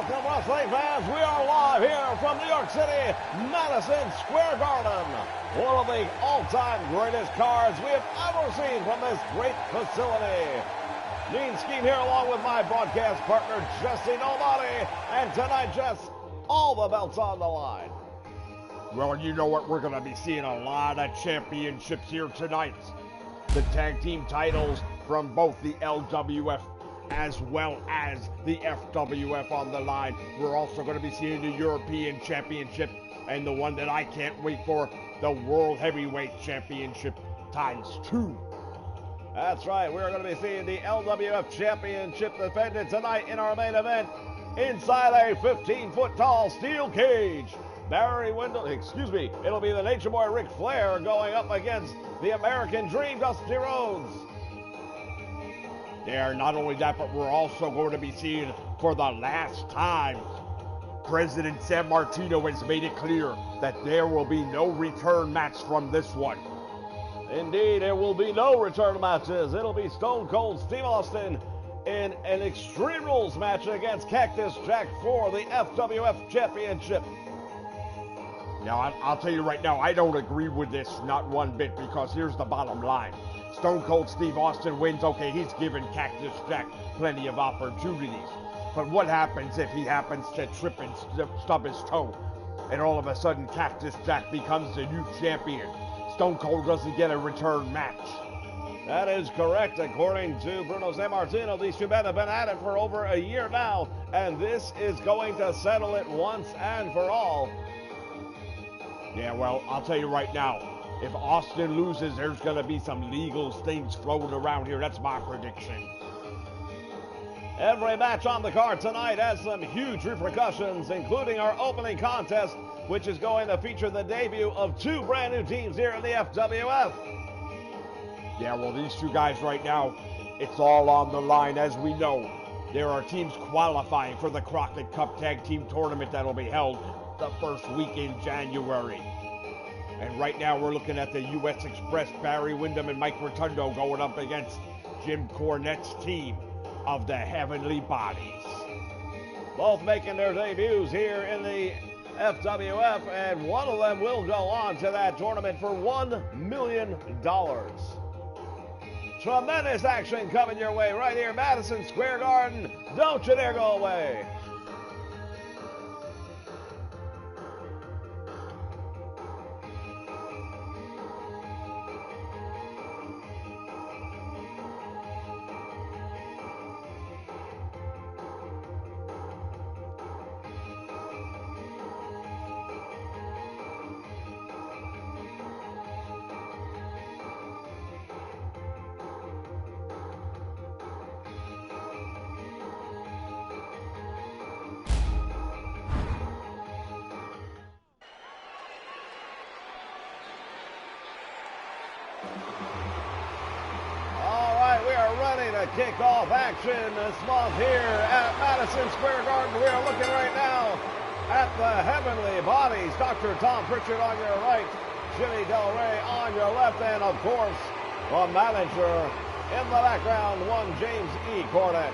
Welcome, wrestling fans. We are live here from New York City, Madison Square Garden. One of the all-time greatest cards we have ever seen from this great facility. Mean Scheme here along with my broadcast partner, Jesse Nobody. And tonight, Jess, all the belts on the line. Well, you know what? We're going to be seeing a lot of championships here tonight. The tag team titles from both the LWF as well as the FWF on the line. We're also going to be seeing the European Championship and the one that I can't wait for, the World Heavyweight Championship ×2. That's right. We're going to be seeing the LWF Championship defended tonight in our main event inside a 15-foot tall steel cage. It'll be the Nature Boy Ric Flair going up against the American Dream, Dusty Rhodes. There, not only that, but we're also going to be seeing for the last time, President San Martino has made it clear that there will be no return match from this one. Indeed, there will be no return matches. It'll be Stone Cold Steve Austin in an Extreme Rules match against Cactus Jack for the FWF Championship. Now, I'll tell you right now, I don't agree with this, not one bit, because here's the bottom line. Stone Cold Steve Austin wins, okay, he's given Cactus Jack plenty of opportunities. But what happens if he happens to trip and stub his toe, and all of a sudden Cactus Jack becomes the new champion? Stone Cold doesn't get a return match. That is correct. According to Bruno San Martino, these two men have been at it for over a year now, and this is going to settle it once and for all. Yeah, well, I'll tell you right now, if Austin loses, there's going to be some legal things floating around here. That's my prediction. Every match on the card tonight has some huge repercussions, including our opening contest, which is going to feature the debut of two brand new teams here in the FWF. Yeah, well, these two guys right now, it's all on the line. As we know, there are teams qualifying for the Crockett Cup Tag Team Tournament that'll be held the first week in January. And right now we're looking at the U.S. Express, Barry Windham and Mike Rotundo going up against Jim Cornette's team of the Heavenly Bodies. Both making their debuts here in the FWF, and one of them will go on to that tournament for $1 million. Tremendous action coming your way right here, Madison Square Garden. Don't you dare go away. Kick off action this month here at Madison Square Garden. We are looking right now at the Heavenly Bodies. Dr. Tom Pritchard on your right, Jimmy Del Rey on your left, and of course, the manager in the background, one James E. Cornette.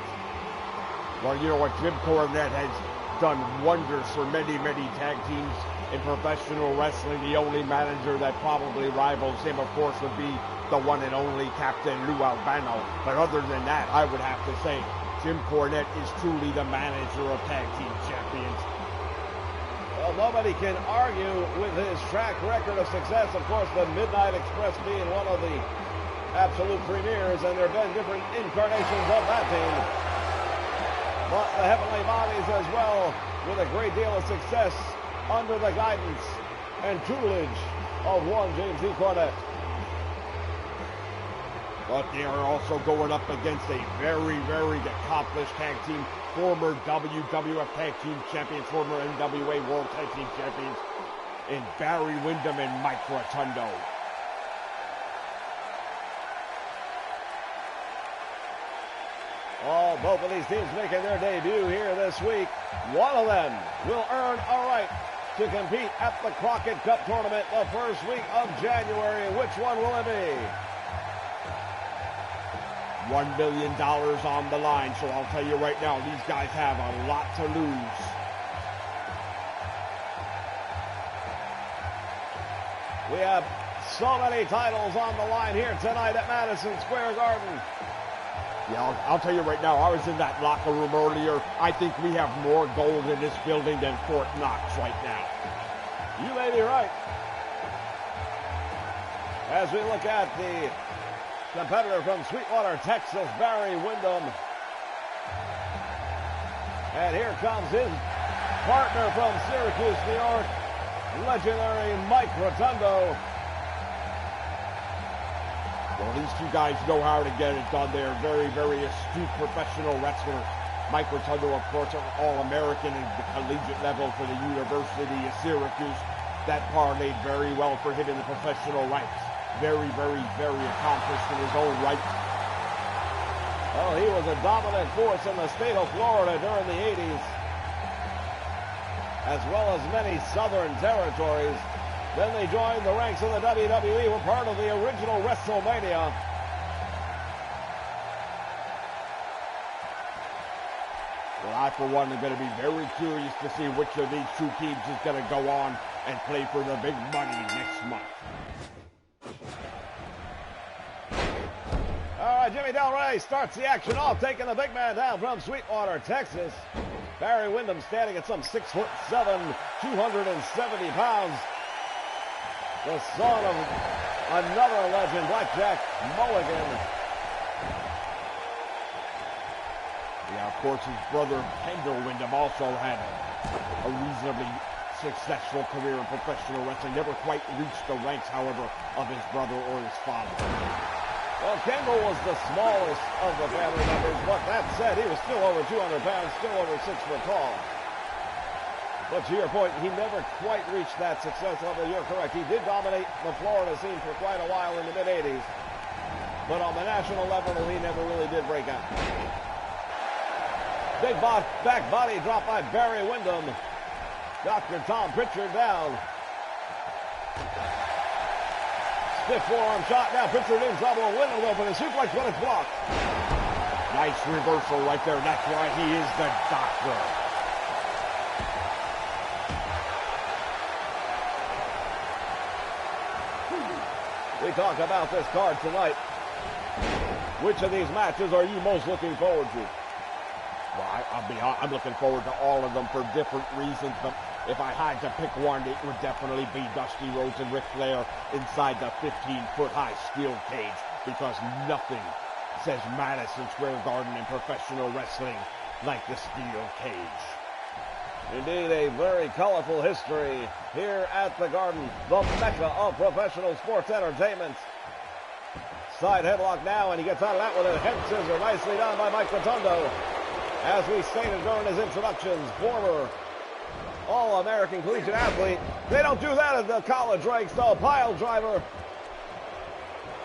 Well, you know what? Jim Cornette has done wonders for many, many tag teams in professional wrestling. The only manager that probably rivals him, of course, would be the one and only Captain Lou Albano. But other than that, I would have to say Jim Cornette is truly the manager of tag team champions. Well, nobody can argue with his track record of success. Of course, the Midnight Express being one of the absolute premieres, and there have been different incarnations of that team. But the Heavenly Bodies as well, with a great deal of success under the guidance and tutelage of one James E. Cornette. But they are also going up against a very, very accomplished tag team, former WWF Tag Team Champions, former NWA World Tag Team Champions, in Barry Windham and Mike Rotundo. Oh, both of these teams making their debut here this week. One of them will earn a right to compete at the Crockett Cup Tournament the first week of January. Which one will it be? $1 million on the line, so I'll tell you right now, these guys have a lot to lose. We have so many titles on the line here tonight at Madison Square Garden. Yeah, I'll tell you right now, I was in that locker room earlier. I think we have more gold in this building than Fort Knox right now. You may be right. As we look at the competitor from Sweetwater, Texas, Barry Windham. And here comes his partner from Syracuse, New York, legendary Mike Rotundo. Well, these two guys know how to get it done. They're very, very astute professional wrestlers. Mike Rotundo, of course, an All-American at the collegiate level for the University of Syracuse. That parlayed very well for him in the professional ranks. Very, very, very accomplished in his own right. Well, he was a dominant force in the state of Florida during the 80s, as well as many southern territories. Then they joined the ranks of the WWE, were part of the original WrestleMania. Well, I, for one, am going to be very curious to see which of these two teams is going to go on and play for the big money next month. All right, Jimmy Del Rey starts the action off, taking the big man down from Sweetwater, Texas. Barry Windham standing at some 6'7", 270 pounds. The son of another legend, Blackjack Mulligan. Yeah, of course, his brother Kendall Windham also had a reasonably successful career in professional wrestling. Never quite reached the ranks, however, of his brother or his father. Well, Kendall was the smallest of the family members, but that said, he was still over 200 pounds, still over 6 foot tall. But to your point, he never quite reached that success level. You're correct. He did dominate the Florida scene for quite a while in the mid-'80s. But on the national level, he never really did break out. Big back body drop by Barry Windham. Dr. Tom Pritchard down. Stiff forearm shot. Now Pritchard in trouble. Windham open. A suplex, but it's blocked. Nice reversal right there. That's why he is the doctor. We talk about this card tonight. Which of these matches are you most looking forward to? Well, I'm looking forward to all of them for different reasons, but if I had to pick one, it would definitely be Dusty Rhodes and Ric Flair inside the 15-foot-high steel cage, because nothing says Madison Square Garden in professional wrestling like the steel cage. Indeed, a very colorful history here at the Garden, the mecca of professional sports entertainment. Side headlock now, and he gets out of that with a head scissor. Nicely done by Mike Rotundo. As we stated during his introductions, former All-American collegiate athlete. They don't do that at the college ranks, though. Pile driver.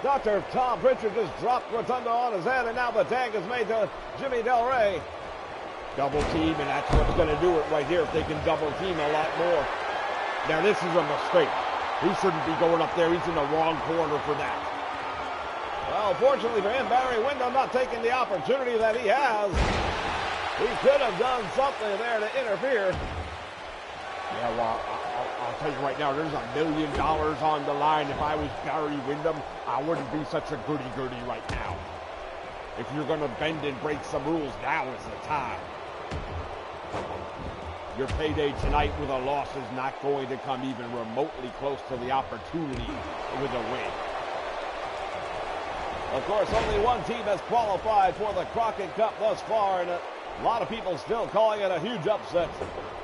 Dr. Tom Pritchard just dropped Rotundo on his head, and now the tag is made to Jimmy Del Rey. Double team, and that's what's going to do it right here if they can double team a lot more. Now, this is a mistake. He shouldn't be going up there. He's in the wrong corner for that. Well, fortunately for him, Barry Windham not taking the opportunity that he has. He could have done something there to interfere. Yeah, well, I'll tell you right now, there's $1 million on the line. If I was Barry Windham, I wouldn't be such a goody-goody right now. If you're going to bend and break some rules, now is the time. Your payday tonight with a loss is not going to come even remotely close to the opportunity with a win. Of course, only one team has qualified for the Crockett Cup thus far, and a lot of people still calling it a huge upset.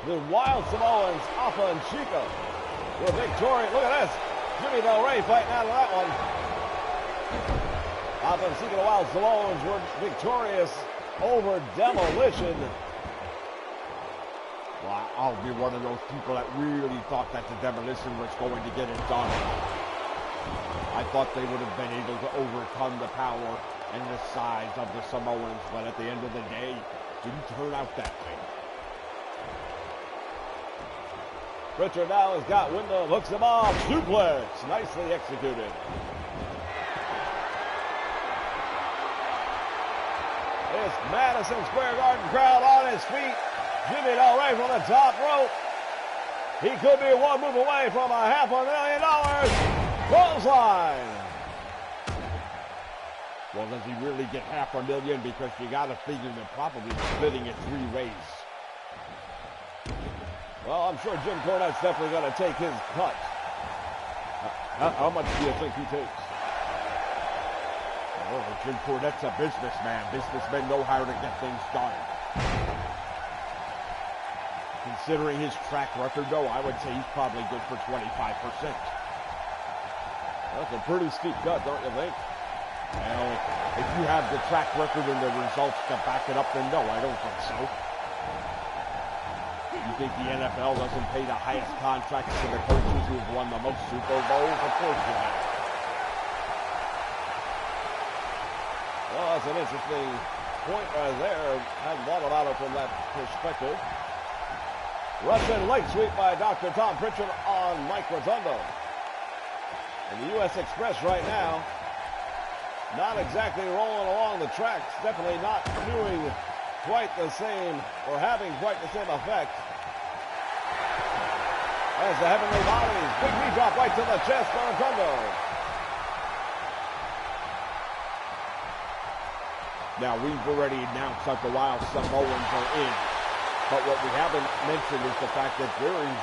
The Wild Samoans, Alpha and Chica, were victorious. Look at this. Jimmy Del Rey fighting out of that one. Alpha and Chica, the Wild Samoans, were victorious over Demolition. Well, I'll be one of those people that really thought that the Demolition was going to get it done. I thought they would have been able to overcome the power and the size of the Samoans, but at the end of the day, didn't turn out that way. Pritchard now has got Windham, hooks him off, suplex, nicely executed. this Madison Square Garden crowd on his feet. Jimmy Del Rey from the top rope. He could be one move away from a $500,000 clothesline. Well, does he really get $500,000? Because you got to figure they're probably splitting it 3 ways. Well, I'm sure Jim Cornette's definitely going to take his cut. How much do you think he takes? Oh, Jim Cornette's a businessman. Businessmen know how to get things done. Considering his track record, though, I would say he's probably good for 25%. That's a pretty steep cut, don't you think? Well, if you have the track record and the results to back it up, then no, I don't think so. You think the NFL doesn't pay the highest contracts to the coaches who've won the most Super Bowls? Of course you have. Well, that's an interesting point right there. I hadn't thought about it from that perspective. Russian leg sweep by Dr. Tom Pritchard on Mike Rotundo. And the U.S. Express right now, not exactly rolling along the tracks, definitely not doing quite the same or having quite the same effect as the Heavenly Bodies. Big knee drop right to the chest for Rotundo. Now, we've already announced that the Wild Samoans are in. But what we haven't mentioned is the fact that there is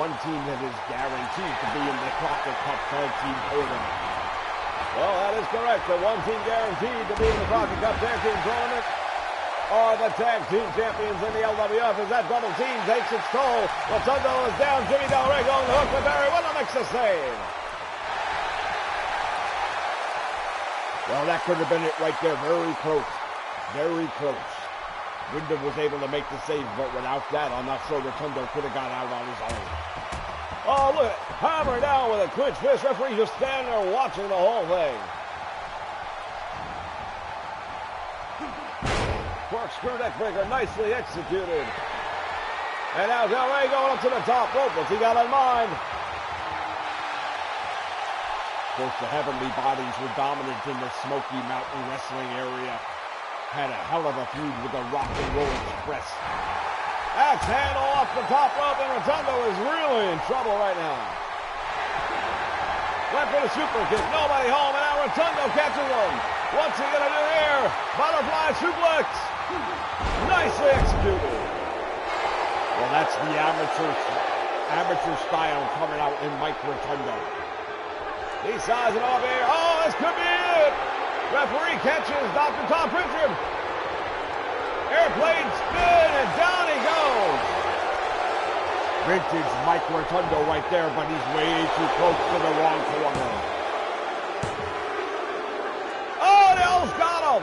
one team that is guaranteed to be in the Crockett Cup Tag Team Tournament. Well, that is correct. The one team guaranteed to be in the Crockett Cup Tag Team Tournament are the Tag Team Champions in the LWF as that double team takes its toll. Rotundo is down. Jimmy Del Rey going to hook with Barry Windham makes the save. Well, that could have been it right there. Very close. Very close. Windham was able to make the save, but without that, I'm not sure Rotundo could have got out on his own. Oh, look, hammer down with a clinch fist. Referee just standing there watching the whole thing. Corkscrew neck breaker, nicely executed. And now Del Rey going up to the top rope. What's he got in mind? Of course, the Heavenly Bodies were dominant in the Smoky Mountain Wrestling area. Had a hell of a feud with the Rock and Roll Express. Axe handle off the top rope, and Rotundo is really in trouble right now. Went for the super kick, nobody home, and now Rotundo catches him. What's he gonna do here? Butterfly suplex. Nicely executed. Well, that's the amateur style coming out in Mike Rotundo. He's sizing off here. Oh, this could be it. Referee catches Dr. Tom Pritchard. Airplane spin, and down he goes. Vintage Mike Rotundo right there, but he's way too close to the wrong corner. Oh, they almost got him.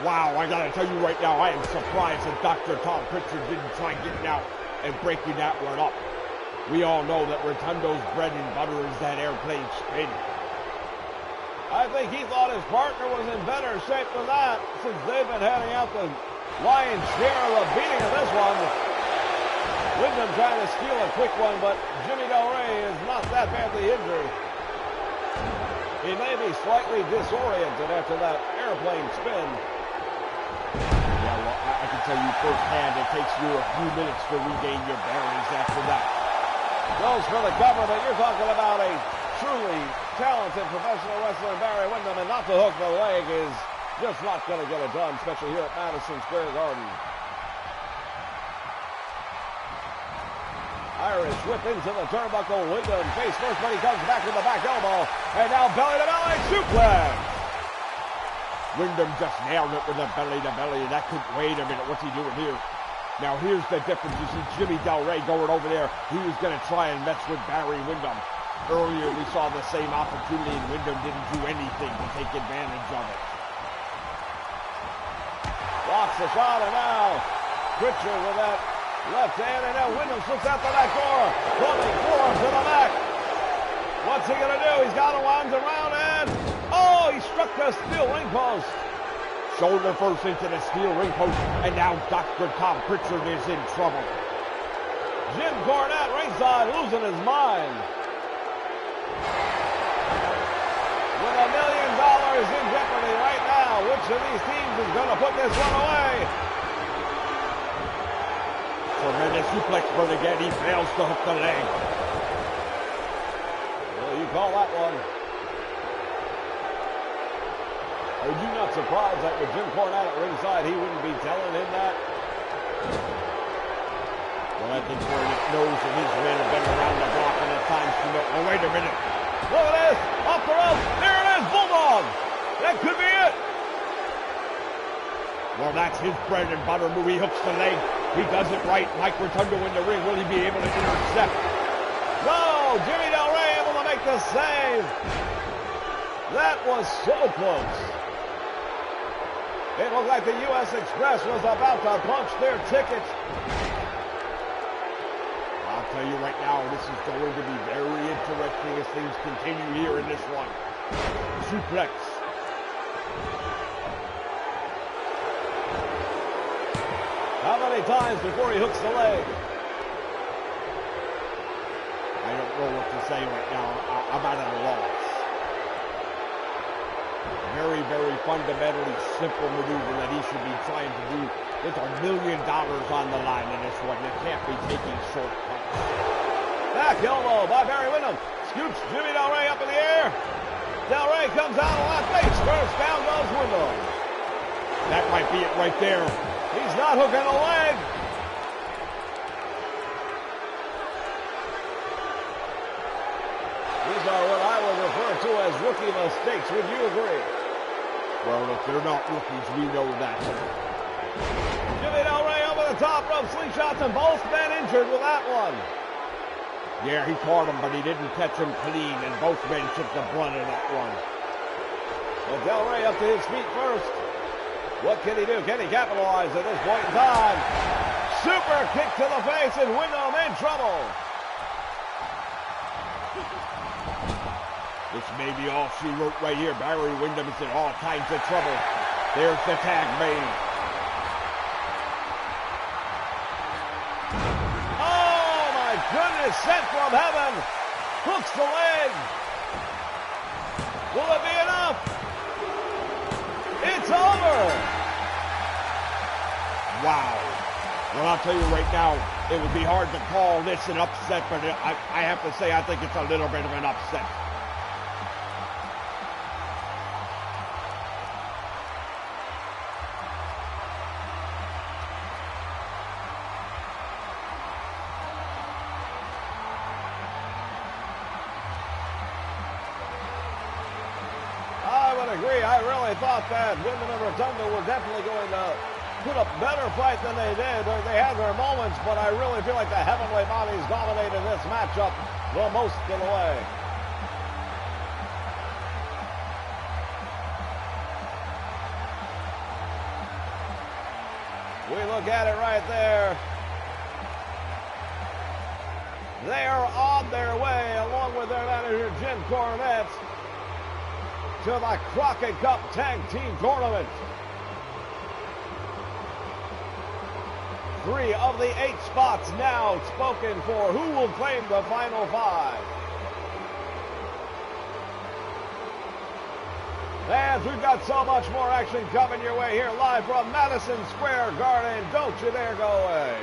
Wow, I gotta tell you right now, I am surprised that Dr. Tom Pritchard didn't try getting out and breaking that one up. We all know that Rotundo's bread and butter is that airplane spin. I think he thought his partner was in better shape than that since they've been handing out the lion's share of the beating of this one. Windham trying to steal a quick one, but Jimmy Del Rey is not that badly injured. He may be slightly disoriented after that airplane spin. Yeah, well, I can tell you firsthand, it takes you a few minutes to regain your bearings after that. Goes for the cover, but you're talking about a truly talented professional wrestler, Barry Windham, and not to hook the leg is just not going to get it done, especially here at Madison Square Garden. Irish whip into the turnbuckle. Windham face first, but he comes back with the back elbow. And now belly-to-belly suplex. Windham just nailed it with a belly-to-belly. That could, wait a minute, what's he doing here? Now here's the difference. You see Jimmy Del Rey going over there. He was going to try and mess with Barry Windham. Earlier we saw the same opportunity and Windham didn't do anything to take advantage of it. Blocks the shot, and now Pritchard with that left hand, and now Windham slips out the back door. Plumbing forearm to the back. What's he going to do? He's got a winds around, and oh, he struck the steel ring post. Shoulder first into the steel ring post, and now Dr. Tom Pritchard is in trouble. Jim Cornette ringside losing his mind. With $1 million in jeopardy right now, which of these teams is going to put this one away? Tremendous suplex, but again, he fails to hook the leg. Well, you call that one. Are you not surprised that with Jim Cornette at ringside, he wouldn't be telling him that? Well, I think Cornette knows that his men have been around the block and at times to know. Oh, wait a minute. Look at this. Off the rope. There it is. Bulldog. That could be it. Well, that's his bread and butter move. He hooks the leg. He does it right. Mike Rotundo in the ring. Will he be able to intercept? No. Jimmy Del Rey able to make the save. That was so close. It looked like the U.S. Express was about to punch their ticket. I'll tell you right now, this is going to be very interesting as things continue here in this one. Suplex. How many times before he hooks the leg? I don't know what to say right now. I'm at a loss. Very, very fundamentally simple maneuver that he should be trying to do. There's $1 million on the line in this one. You can't be taking shortcuts. Back elbow by Barry Windham. Scoots Jimmy Del Rey up in the air. Del Rey comes out of left face first. Down goes Windham. That might be it right there. He's not hooking a leg. These are what I would refer to as rookie mistakes. Would you agree? Well, if they're not rookies, we know that. Jimmy Del Rey over the top rope, slingshots, and both men injured with that one. Yeah, he caught him, but he didn't catch him clean, and both men took the brunt of that one. Well, Del Rey up to his feet first. What can he do? Can he capitalize at this point in time? Super kick to the face, and Windham in trouble. This may be all she wrote right here. Barry Windham is in all kinds of trouble. There's the tag made. Oh, my goodness, sent from heaven. Hooks the leg. Will it be enough? It's over. Wow. Well, I'll tell you right now, it would be hard to call this an upset, but I have to say I think it's a little bit of an upset. I really thought that Windham and Rotundo were definitely going to put a better fight than they did. They had their moments, but I really feel like the heavyweight bodies dominated this matchup the most of the way. We look at it right there. They are on their way, along with their manager, Jim Cornette, to the Crockett Cup Tag Team Tournament. 3 of the 8 spots now spoken for. Who will claim the final 5? And we've got so much more action coming your way here live from Madison Square Garden. Don't you dare go away.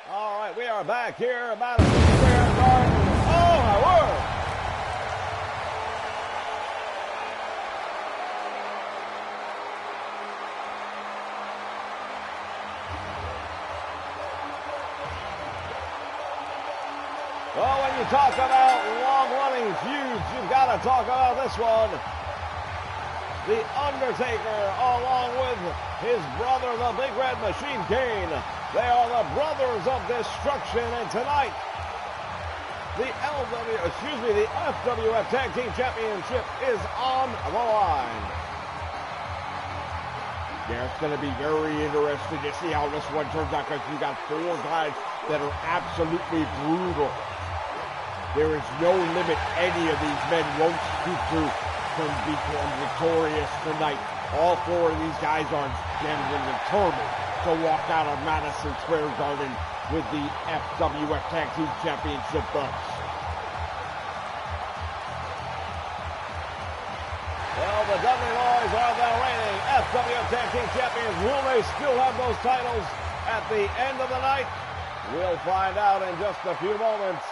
All right, we are back here at Madison Square Garden. Oh, my word! Well, when you talk about long-running feuds, you've got to talk about this one. The Undertaker, along with his brother, the Big Red Machine Kane. They are the Brothers of Destruction, and tonight, the FWF Tag Team Championship is on the line. Yeah, it's going to be very interesting to see how this one turns out, because you got four guys that are absolutely brutal. There is no limit any of these men won't stoop to can become victorious tonight. All four of these guys are determined to walk out of Madison Square Garden with the FWF Tag Team Championship belts. Well, the Dudley Boys are the reigning FWF Tag Team Champions. Will they still have those titles at the end of the night? We'll find out in just a few moments.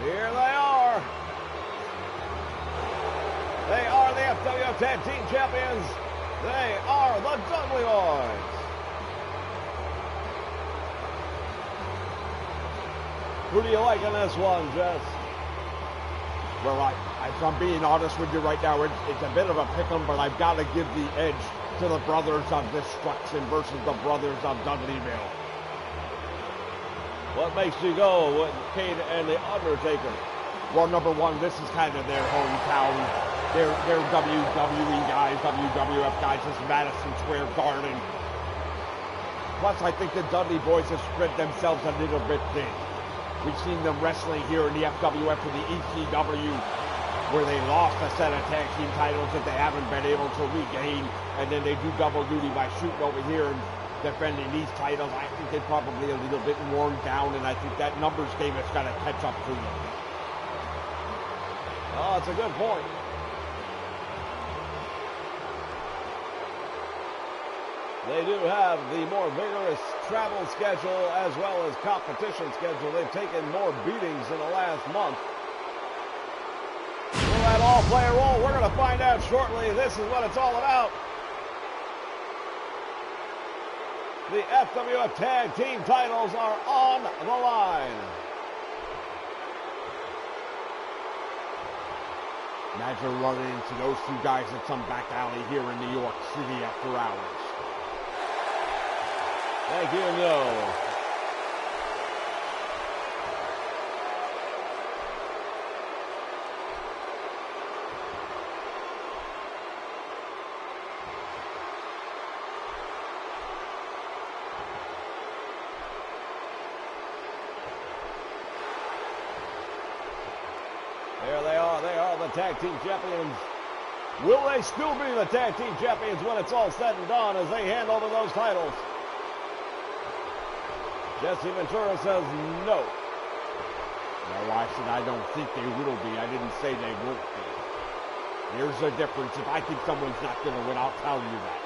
Here they are. They are the FWF Tag Team Champions. They are the Dudley Boys. Who do you like in this one, Jess? Well, if I'm being honest with you right now, it's a bit of a pick'em, but I've got to give the edge to the Brothers of Destruction versus the Brothers of Dudleyville. What makes you go with Kane and the Undertaker? Well, number one, this is kind of their hometown. They're WWE guys, WWF guys. It's Madison Square Garden. Plus, I think the Dudley Boys have spread themselves a little bit thin. We've seen them wrestling here in the FWF for the ECW, where they lost a set of tag team titles that they haven't been able to regain, and then they do double duty by shooting over here and defending these titles. I think they're probably a little bit worn down, and I think that numbers game has got to catch up to them. Oh, it's a good point. They do have the more vigorous travel schedule as well as competition schedule. They've taken more beatings in the last month. Will that all play a role? We're going to find out shortly. This is what it's all about. The FWF Tag Team titles are on the line. Imagine running into those two guys at some back alley here in New York City after hours. Thank you, no. There they are. They are the Tag Team Champions. Will they still be the Tag Team Champions when it's all said and done as they hand over those titles? Jesse Ventura says no. No, I said I don't think they will be. I didn't say they won't be. There's a difference. If I think someone's not going to win, I'll tell you that.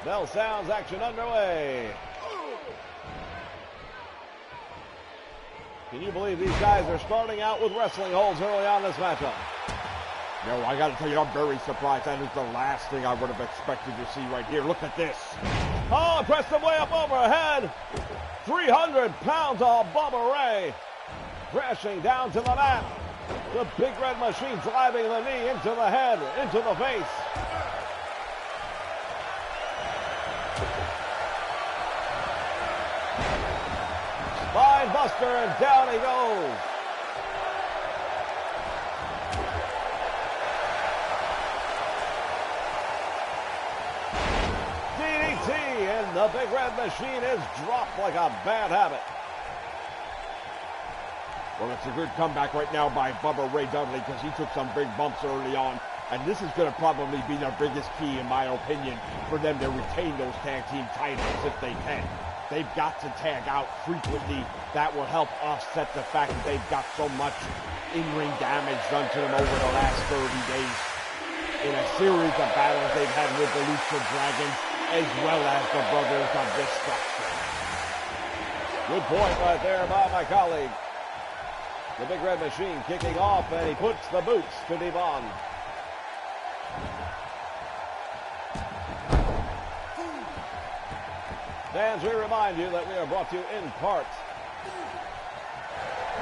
Bell sounds, action underway. Can you believe these guys are starting out with wrestling holds early on this matchup? No, I got to tell you, I'm very surprised. That is the last thing I would have expected to see right here. Look at this. Oh, pressed them way up overhead. 300 pounds of Bubba Ray crashing down to the mat. The Big Red Machine driving the knee into the head, into the face. Spine buster, and down he goes. DDT, and the Big Red Machine is dropped like a bad habit. Well, it's a good comeback right now by Bubba Ray Dudley, because he took some big bumps early on. And this is going to probably be their biggest key, in my opinion, for them to retain those tag team titles if they can. They've got to tag out frequently. That will help offset the fact that they've got so much in-ring damage done to them over the last 30 days. In a series of battles they've had with the Lucha Dragons, as well as the Brothers of Destruction. Good point right there by my colleague. The Big Red Machine kicking off, and he puts the boots to Devon. Fans, we remind you that we are brought to you in part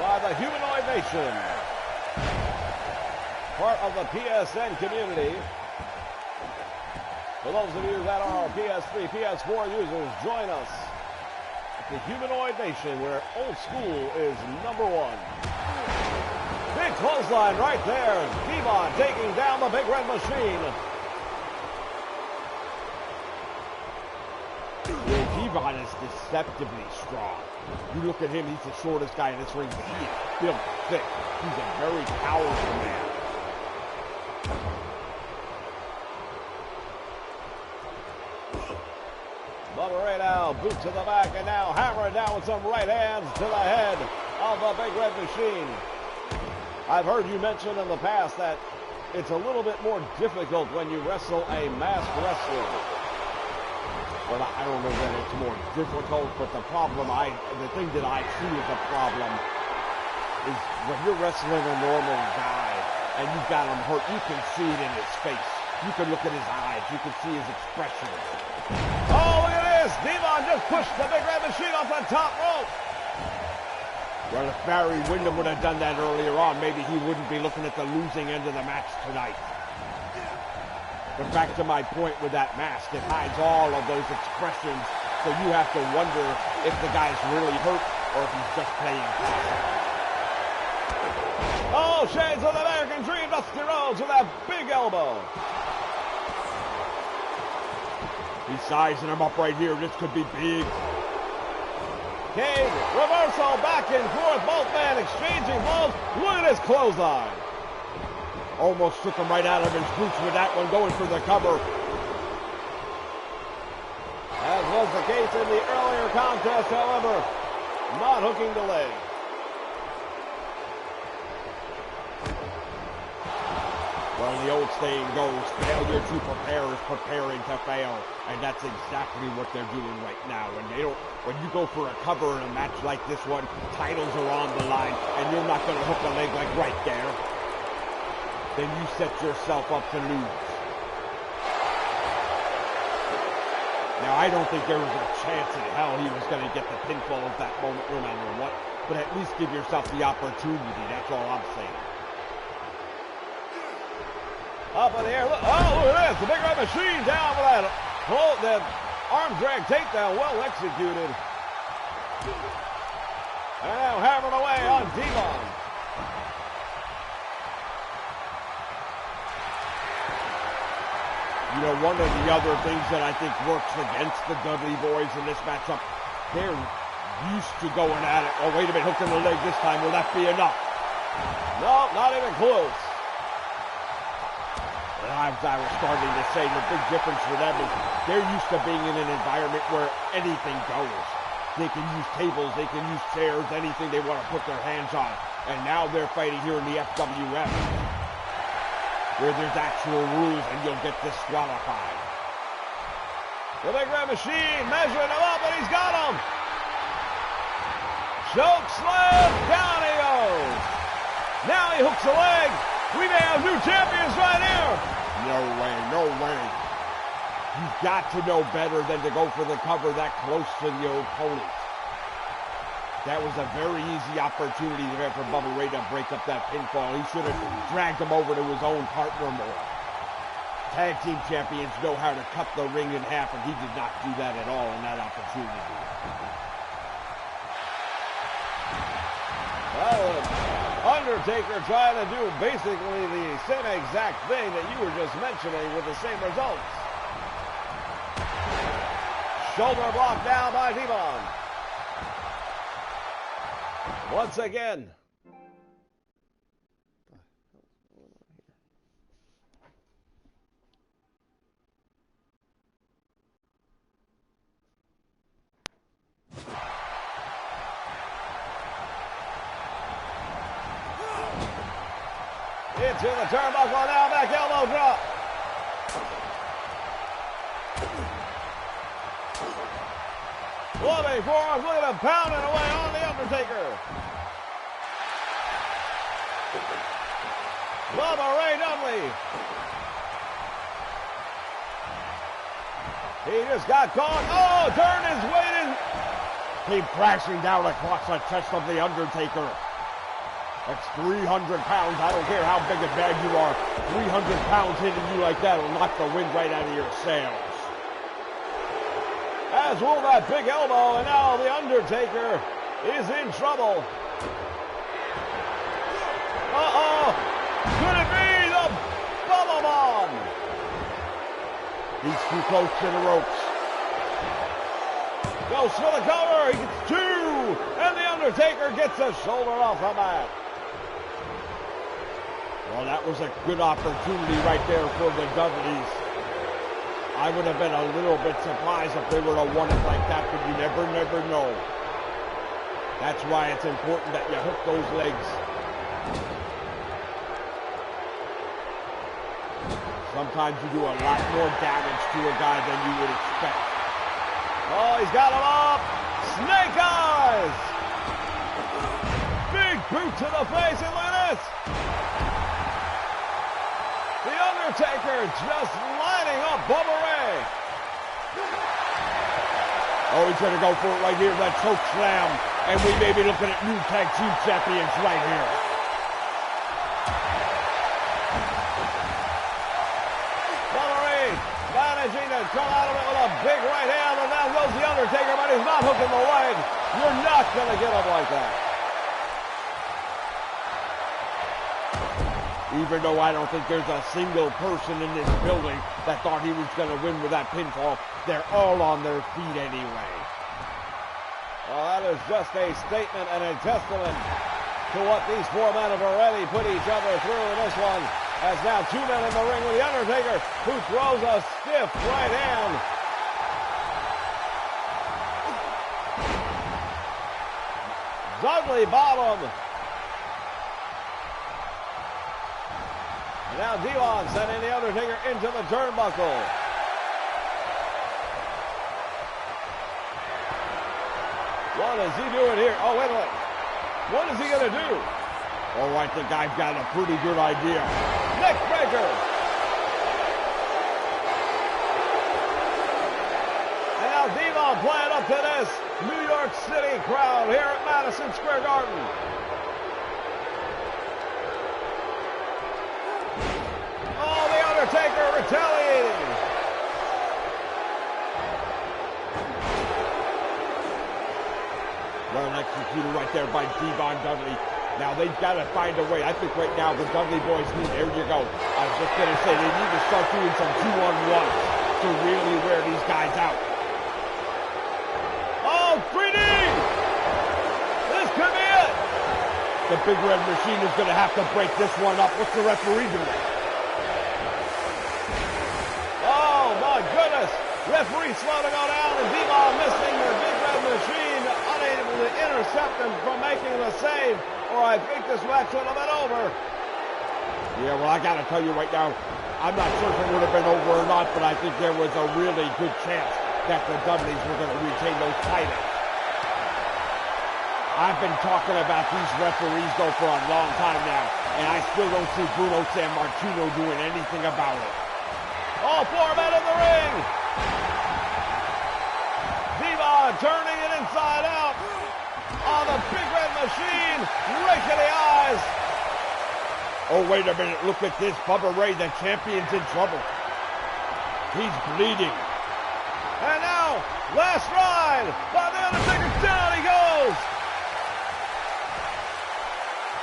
by the Humanoid Nation, part of the PSN community. For those of you that are PS3, PS4 users, join us at the Humanoid Nation, where old school is number one. Big clothesline right there. Devon taking down the Big Red Machine. Yeah, Devon is deceptively strong. You look at him, he's the shortest guy in this ring, but he is built thick. He's a very powerful man. Bubba Ray now, boot to the back, and now hammering down with some right hands to the head of the Big Red Machine. I've heard you mention in the past that it's a little bit more difficult when you wrestle a masked wrestler. Well, I don't know that it's more difficult, but the thing that I see as a problem is when you're wrestling a normal guy and you've got him hurt, you can see it in his face. You can look at his eyes. You can see his expression. Oh, look at this. Devon just pushed the Big Red Machine off the top rope. Well, if Barry Windham would have done that earlier on, maybe he wouldn't be looking at the losing end of the match tonight. But back to my point with that mask, it hides all of those expressions, so you have to wonder if the guy's really hurt or if he's just playing passive. Oh, shades of the American Dream, Dusty Rhodes with that big elbow. He's sizing him up right here. This could be big. Cage, reversal, back and forth, both men exchanging blows. Look at his clothesline. Almost took him right out of his boots with that one, going for the cover. As was the case in the earlier contest, however, not hooking the leg. Well, the old saying goes, failure to prepare is preparing to fail. And that's exactly what they're doing right now. When you go for a cover in a match like this one, titles are on the line, and you're not going to hook a leg like right there. Then you set yourself up to lose. Now, I don't think there was a chance in hell he was going to get the pinfall at that moment, no matter what. But at least give yourself the opportunity. That's all I'm saying. Up in the air. Look, oh, look at this. The Big Red Machine down with that arm drag takedown. Well executed. And now hammering away on Devon. You know, one of the other things that I think works against the Dudley Boys in this matchup, they're used to going at it. Oh, wait a minute, hooked in the leg this time. Will that be enough? No, not even close. As I was starting to say, the big difference for them is they're used to being in an environment where anything goes. They can use tables, they can use chairs, anything they want to put their hands on. And now they're fighting here in the FWF, where there's actual rules and you'll get disqualified. The Big Red Machine measuring him up, and he's got him. Choke slam, down he goes. Now he hooks the leg. We may have new champions right here. No way, no way. You've got to know better than to go for the cover that close to the opponent. That was a very easy opportunity there for Bubba Ray to break up that pinfall. He should have dragged him over to his own partner more. Tag team champions know how to cut the ring in half, and he did not do that at all in that opportunity. Well, Undertaker trying to do basically the same exact thing that you were just mentioning with the same results. Shoulder block down by Devon. Once again. Into the turnbuckle, now back elbow drop. Loving ready for him. Look at him pounding away on The Undertaker. Bubba Ray Dudley. He just got caught. Oh, turn is waiting. Came crashing down across the chest of The Undertaker. That's 300 pounds. I don't care how big and bad you are. 300 pounds hitting you like that will knock the wind right out of your sails. As will that big elbow, and now The Undertaker is in trouble. Uh-oh. Could it be the Bubba Bomb? He's too close to the ropes. Goes for the cover. He gets two. And The Undertaker gets a shoulder off the mat. Well, that was a good opportunity right there for the Dudleys. I would have been a little bit surprised if they would have won it like that, but you never know. That's why it's important that you hook those legs. Sometimes you do a lot more damage to a guy than you would expect. Oh, he's got him up. Snake eyes. Big boot to the face, and look at this. The Undertaker just lining up Bubba Ray. Oh, he's going to go for it right here, that choke slam. And we may be looking at new tag team champions right here. Bubba Ray managing to come out of it with a big right hand, and now goes The Undertaker, but he's not hooking the leg. You're not going to get him like that. Even though I don't think there's a single person in this building that thought he was going to win with that pinfall, they're all on their feet anyway. Well, that is just a statement and a testament to what these four men have already put each other through in this one. As now two men in the ring with The Undertaker, who throws a stiff right hand. Dudley bottom. And now Devon sending The Undertaker into the turnbuckle. What is he doing here? Oh, wait a minute. What is he going to do? Oh, I think I've got a pretty good idea. Neck breaker. And now Devon playing up to this New York City crowd here at Madison Square Garden. Oh, The Undertaker retaliating. Well executed right there by Devon Dudley. Now they've got to find a way. I think right now the Dudley boys need, there you go. I was just going to say, they need to start doing some 2-on-1 to really wear these guys out. Oh, 3D! This could be it! The Big Red Machine is going to have to break this one up. What's the referee doing? Oh, my goodness! Referee slow to go down, and Devon missing the Big Red Machine, unable to intercept him from making the save, or I think this match would have been over. Yeah, well, I got to tell you right now, I'm not sure if it would have been over or not, but I think there was a really good chance that the Dudleys were going to retain those titles. I've been talking about these referees, though, for a long time now, and I still don't see Bruno Sammartino doing anything about it. All four men in the ring. Devon turning it inside out on the Big Red Machine, raking the eyes. Oh, wait a minute, look at this. Bubba Ray, the champion's in trouble. He's bleeding. And now, last ride by The Undertaker. Down he goes.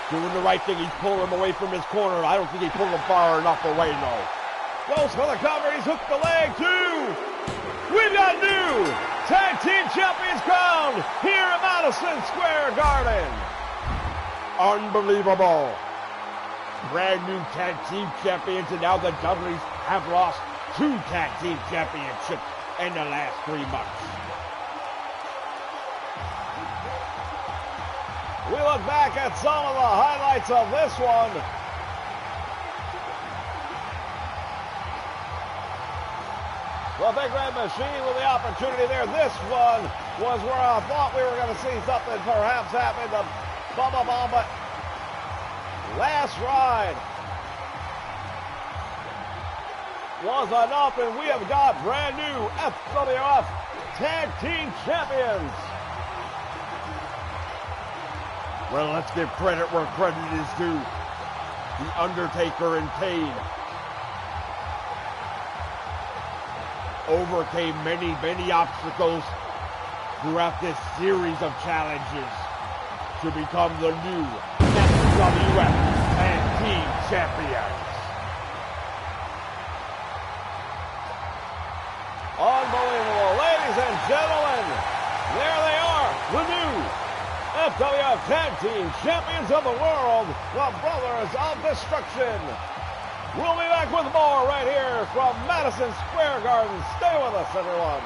Doing the right thing. He's pulling him away from his corner. I don't think he pulled him far enough away, no. Goes for the cover. He's hooked the leg, too. We've got new tag team champions crowned here at Madison Square Garden. Unbelievable. Brand new tag team champions, and now the Dudleys have lost 2 tag team championships in the last 3 months. We look back at some of the highlights of this one. The Big Red Machine with the opportunity there. This one was where I thought we were going to see something perhaps happen. The Bubba Bomb, but last ride was enough, and we have got brand new FWF Tag Team Champions. Well, let's give credit where credit is due. The Undertaker and Kane overcame many, many obstacles throughout this series of challenges to become the new FWF Tag Team Champions. Unbelievable. Ladies and gentlemen, there they are, the new FWF Tag Team Champions of the World, the Brothers of Destruction. We'll be back with more right here from Madison Square Garden. Stay with us, everyone.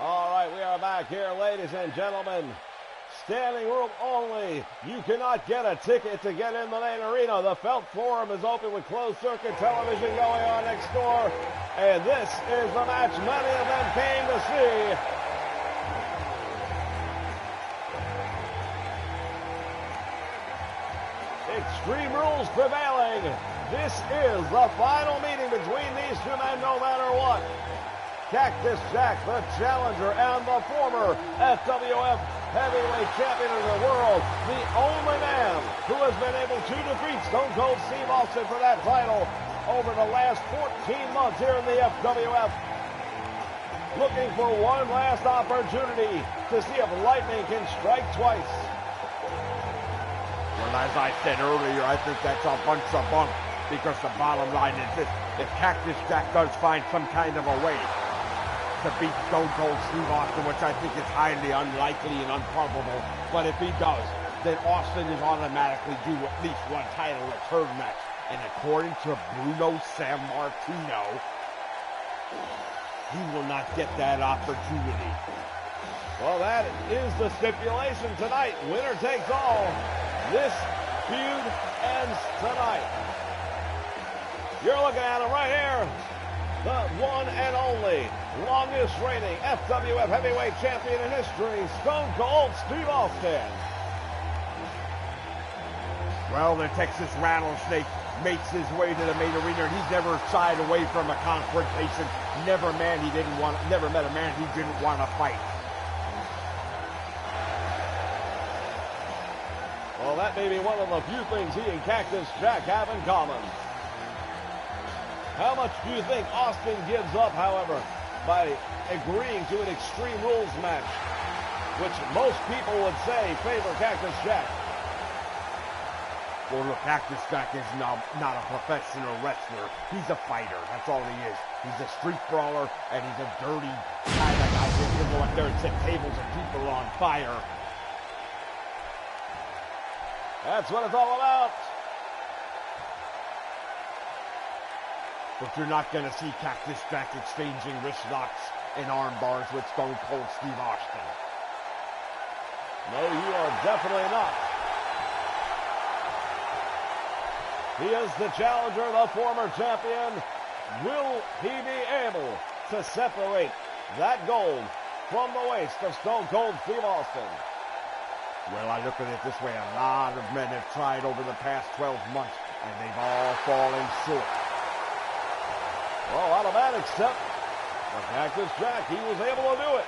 All right, we are back here, ladies and gentlemen. Standing room only. You cannot get a ticket to get in the main arena. The Felt Forum is open with closed circuit television going on next door. And this is the match many of them came to see. Extreme Rules prevailing. This is the final meeting between these two men no matter what. Cactus Jack, the challenger and the former FWF heavyweight champion of the world, the only man who has been able to defeat Stone Cold Steve Austin for that title over the last 14 months here in the FWF. Looking for one last opportunity to see if lightning can strike twice. Well, as I said earlier, I think that's a bunch of bunk, because the bottom line is this: if Cactus Jack does find some kind of a way to beat Stone Cold Steve Austin, which I think is highly unlikely and improbable, but if he does, then Austin is automatically due at least one title return match. And according to Bruno Sammartino, he will not get that opportunity. Well, that is the stipulation tonight. Winner takes all. This feud ends tonight. You're looking at him right here. The one and only longest reigning FWF heavyweight champion in history, Stone Cold Steve Austin. Well, the Texas Rattlesnake makes his way to the main arena. He's never shied away from a confrontation. Never met a man he didn't want to fight. Well, that may be one of the few things he and Cactus Jack have in common. How much do you think Austin gives up, however, by agreeing to an Extreme Rules match, which most people would say favor Cactus Jack? Well, look, Cactus Jack is not a professional wrestler. He's a fighter. That's all he is. He's a street brawler, and he's a dirty kind of guy who can go up there and set tables and people on fire. That's what it's all about. But you're not going to see Cactus Jack exchanging wrist locks and arm bars with Stone Cold Steve Austin. No, you are definitely not. He is the challenger, the former champion. Will he be able to separate that gold from the waist of Stone Cold Steve Austin? Well, I look at it this way. A lot of men have tried over the past 12 months, and they've all fallen short. Well, a lot of that except But Cactus Jack, he was able to do it.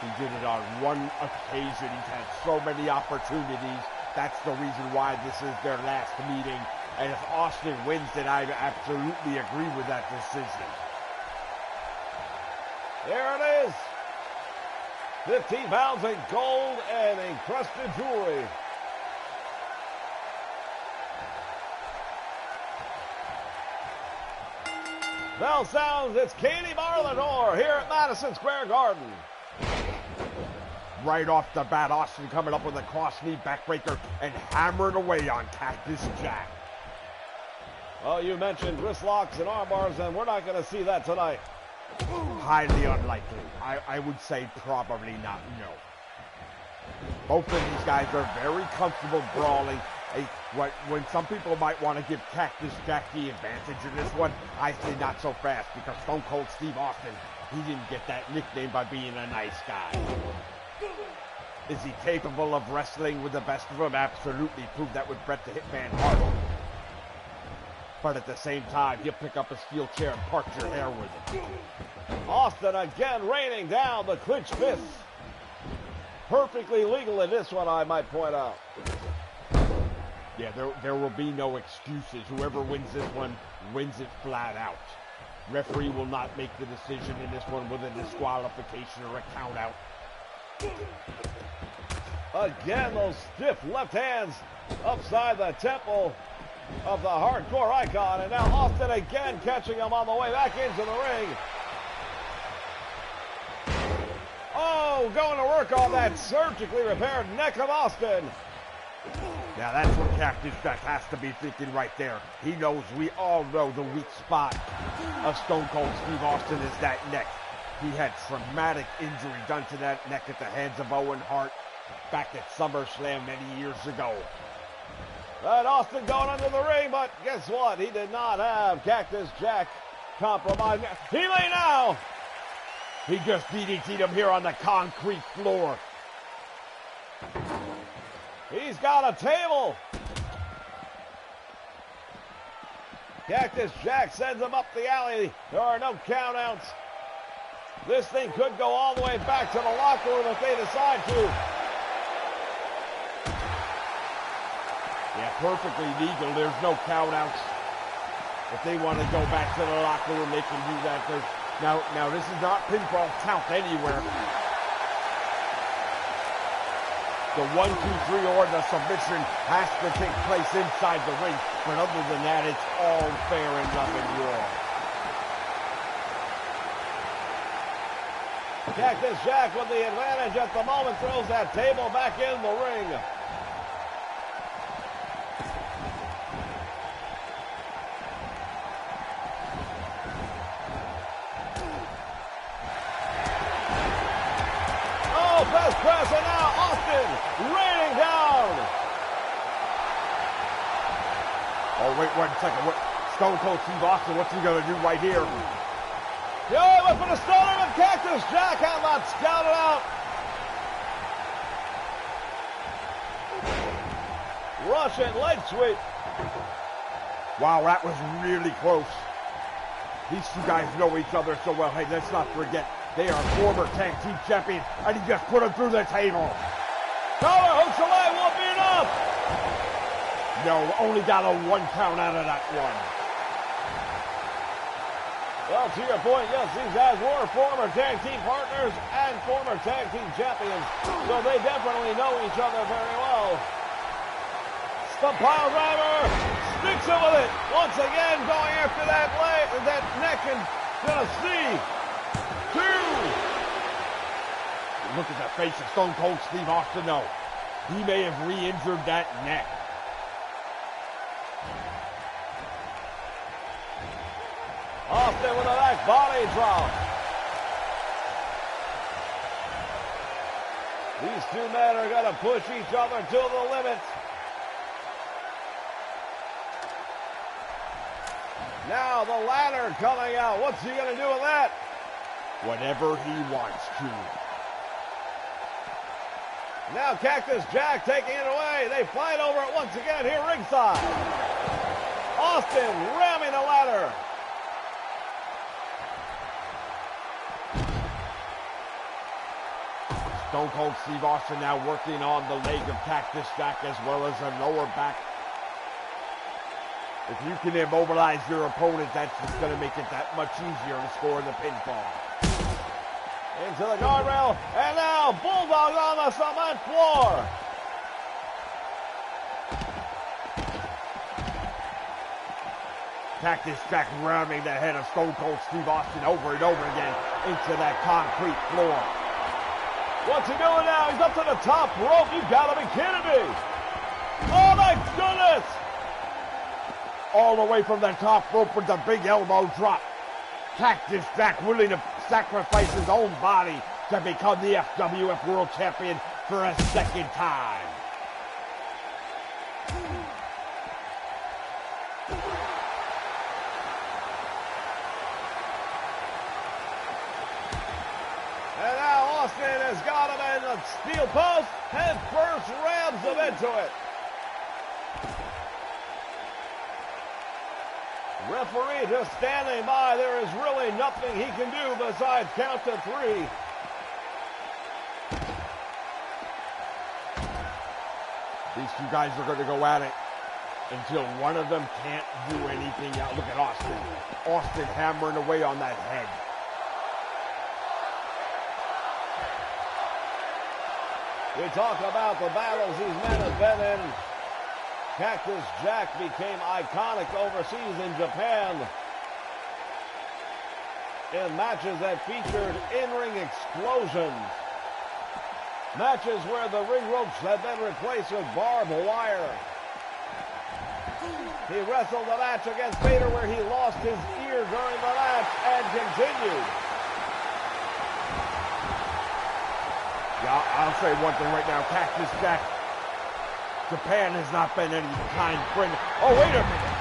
He did it on one occasion. He's had so many opportunities. That's the reason why this is their last meeting. And if Austin wins, then I absolutely agree with that decision. There it is. 15 pounds in gold and encrusted jewelry. Bell sounds, it's Katie bar the door here at Madison Square Garden. Right off the bat, Austin coming up with a cross knee backbreaker and hammering away on Cactus Jack. Well, you mentioned wrist locks and arm bars, and we're not going to see that tonight. Highly unlikely. I would say probably not, no. Both of these guys are very comfortable brawling. When some people might want to give Cactus Jack the advantage in this one, I say not so fast, because Stone Cold Steve Austin, he didn't get that nickname by being a nice guy. Is he capable of wrestling with the best of them? Absolutely. Proved that with Bret the Hitman Hart. But at the same time, he'll pick up a steel chair and part your hair with it. Austin again raining down the clenched fists. Perfectly legal in this one, I might point out. Yeah, there will be no excuses. Whoever wins this one wins it flat out. Referee will not make the decision in this one with a disqualification or a count out. Again, those stiff left hands upside the temple of the hardcore icon. And now Austin again catching him on the way back into the ring. Oh, going to work on that surgically repaired neck of Austin. Now that's what Cactus Jack has to be thinking right there. He knows, we all know, the weak spot of Stone Cold Steve Austin is that neck. He had traumatic injury done to that neck at the hands of Owen Hart back at SummerSlam many years ago. And Austin going under the ring, but guess what? He did not have Cactus Jack compromised. He may now. He just DDT'd him here on the concrete floor. He's got a table. Cactus Jack sends him up the alley. There are no countouts. This thing could go all the way back to the locker room if they decide to. Yeah, perfectly legal. There's no countouts. If they want to go back to the locker room, they can do that. Now this is not pinfall count anywhere. The 1, 2, 3 or the submission has to take place inside the ring. But other than that, it's all fair and nothing wrong. Cactus Jack with the advantage at the moment throws that table back in the ring. Oh, best press, and now Austin raining down. Oh, wait 1 second. Stone Cold Steve Austin, what's he going to do right here? Yeah, went for the stunner, but Cactus Jack had not scouted out. Russian leg sweep. Wow, that was really close. These two guys know each other so well. Hey, let's not forget, they are former tag team champions, and he just put them through the table. Collar hooks away, won't be enough. No, only got a 1 count out of that one. Well, to your point, yes, these guys were former tag team partners and former tag team champions, so they definitely know each other very well. The pile driver sticks him with it. Once again, going after that leg, that neck, and gonna see 2. Look at the face of Stone Cold Steve Austin, though. He may have re-injured that neck. Austin with a back body drop. These two men are going to push each other to the limit. Now the ladder coming out. What's he going to do with that? Whatever he wants to. Now Cactus Jack taking it away. They fight over it once again here ringside. Austin ramming the ladder. Stone Cold Steve Austin now working on the leg of Cactus Jack as well as a lower back. If you can immobilize your opponent, that's just going to make it that much easier to score the pinfall. Into the guardrail, and now Bulldog on the cement floor. Cactus Jack ramming the head of Stone Cold Steve Austin over and over again into that concrete floor. What's he doing now? He's up to the top rope. You gotta be kidding me. Oh my goodness! All the way from the top rope with the big elbow drop. Cactus Jack willing to sacrifice his own body to become the FWF World Champion for a second time. And now Austin has got him in the steel post and first rams him into it. Referee just standing by. There is really nothing he can do besides count to 3. These two guys are going to go at it until one of them can't do anything else. Look at Austin. Austin hammering away on that head. We talk about the battles these men have been in. Cactus Jack became iconic overseas in Japan in matches that featured in-ring explosions. Matches where the ring ropes had been replaced with barbed wire. He wrestled a match against Vader where he lost his ear during the match and continued. Yeah, I'll say one thing right now. Cactus Jack, Japan has not been any kind friend. Oh, wait a minute.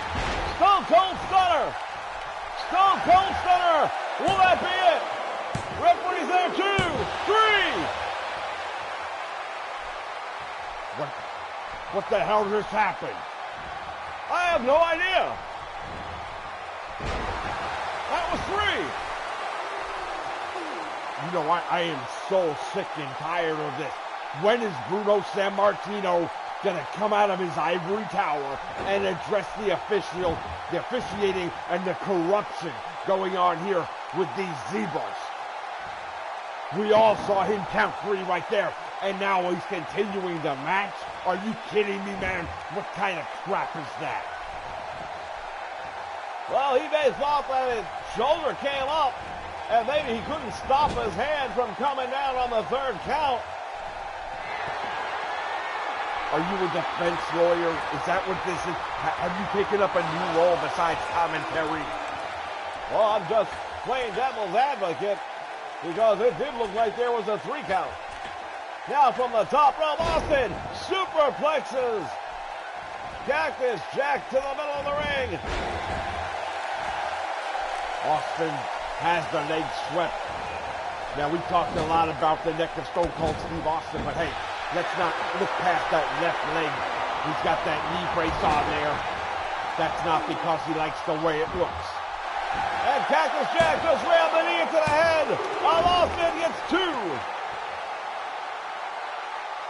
Stone Cold Stunner. Stone Cold Stunner. Will that be it? Referee's there. 2, 3. What the hell just happened? I have no idea. That was 3. You know what? I am so sick and tired of this. When is Bruno Sammartino going to come out of his ivory tower and address the officiating and the corruption going on here with these zebras? We all saw him count 3 right there, and now he's continuing the match? Are you kidding me, man? What kind of crap is that? Well, he may have thought that his shoulder came up, and maybe he couldn't stop his hand from coming down on the 3rd count. Are you a defense lawyer? Is that what this is? Have you taken up a new role besides commentary? Well, I'm just playing devil's advocate because it did look like there was a 3 count. Now from the top rope, Austin superplexes Cactus Jack to the middle of the ring. Austin has the leg swept. Now, we talked a lot about the neck of Stone Cold Steve Austin, but hey, let's not look past that left leg. He's got that knee brace on there. That's not because he likes the way it looks. And Cactus Jack just rammed the knee into the head. Austin gets 2.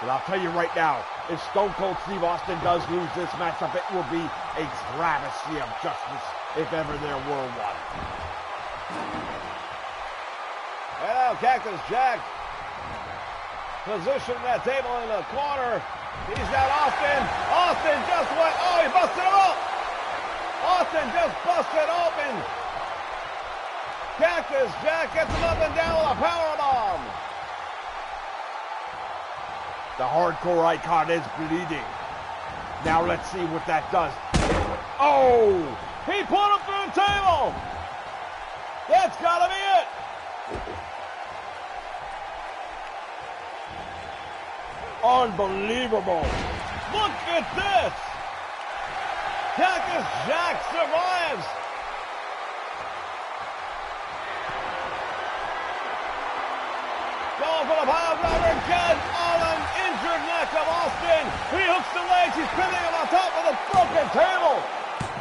But I'll tell you right now, if Stone Cold Steve Austin does lose this matchup, it will be a travesty of justice if ever there were one. And now Cactus Jack positioned that table in the corner. He's got Austin. Austin just went. Oh, he busted him up. Austin just busted open. Cactus Jack gets him up and down with a powerbomb. The hardcore icon is bleeding. Now let's see what that does. Oh! He put him through the table. That's got to be it. Unbelievable. Look at this. Cactus Jack survives. Going for the power driver again on an injured neck of Austin. He hooks the legs. He's pinning him on top of the broken table.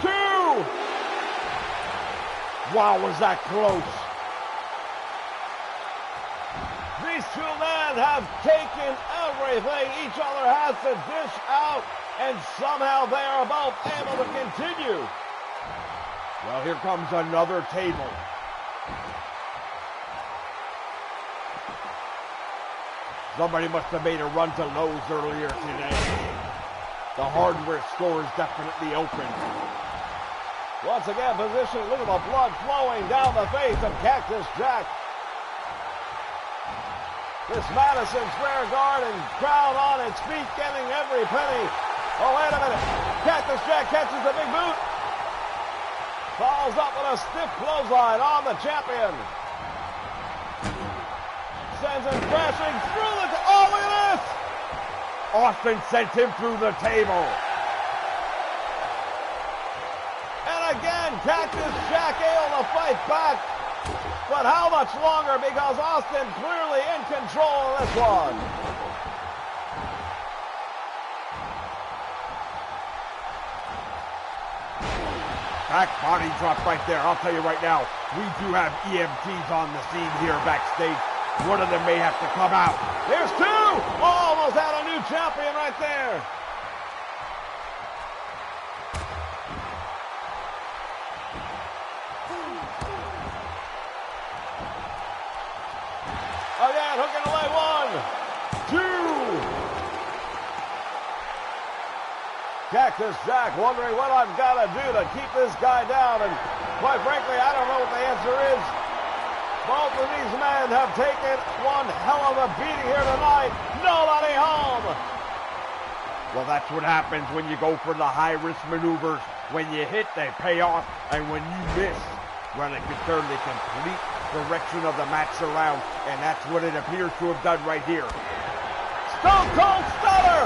2. Wow, was that close. The These two men have taken everything each other has to dish out, and somehow they are both able to continue. Well, here comes another table. Somebody must have made a run to Lowe's earlier today. The hardware store is definitely open. Once again, position. Look at the blood flowing down the face of Cactus Jack. This Madison Square Garden crowd on its feet, getting every penny. Oh, wait a minute. Cactus Jack catches the big boot. Follows up with a stiff clothesline on the champion. Sends him crashing through the... Oh, look at this! Austin sent him through the table. And again, Cactus Jack able to fight back. But how much longer? Because Austin clearly in control of this one. Back body drop right there. I'll tell you right now, we do have EMTs on the scene here backstage. One of them may have to come out. Here's two! Almost had a new champion right there. Again, hook and away, 1, 2. Cactus Jack wondering what I've got to do to keep this guy down, and quite frankly, I don't know what the answer is. Both of these men have taken one hell of a beating here tonight. Nobody home. Well, that's what happens when you go for the high-risk maneuvers. When you hit, they pay off, and when you miss, well, it can turn the complete direction of the match around, and that's what it appears to have done right here. Stone Cold Stunner!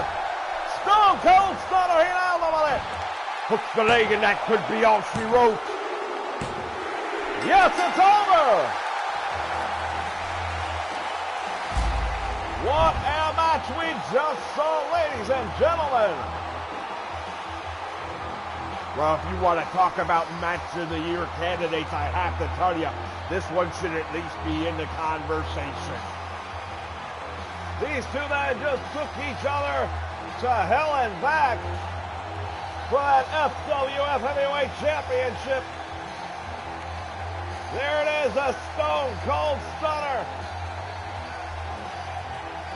Stone Cold Stunner, he nailed him with it! Hooks the leg, and that could be all she wrote. Yes, it's over! What a match we just saw, ladies and gentlemen! Well, if you want to talk about Match of the Year candidates, I have to tell you, this one should at least be in the conversation. These two men just took each other to hell and back for that FWF Heavyweight Championship. There it is, a Stone Cold Stunner.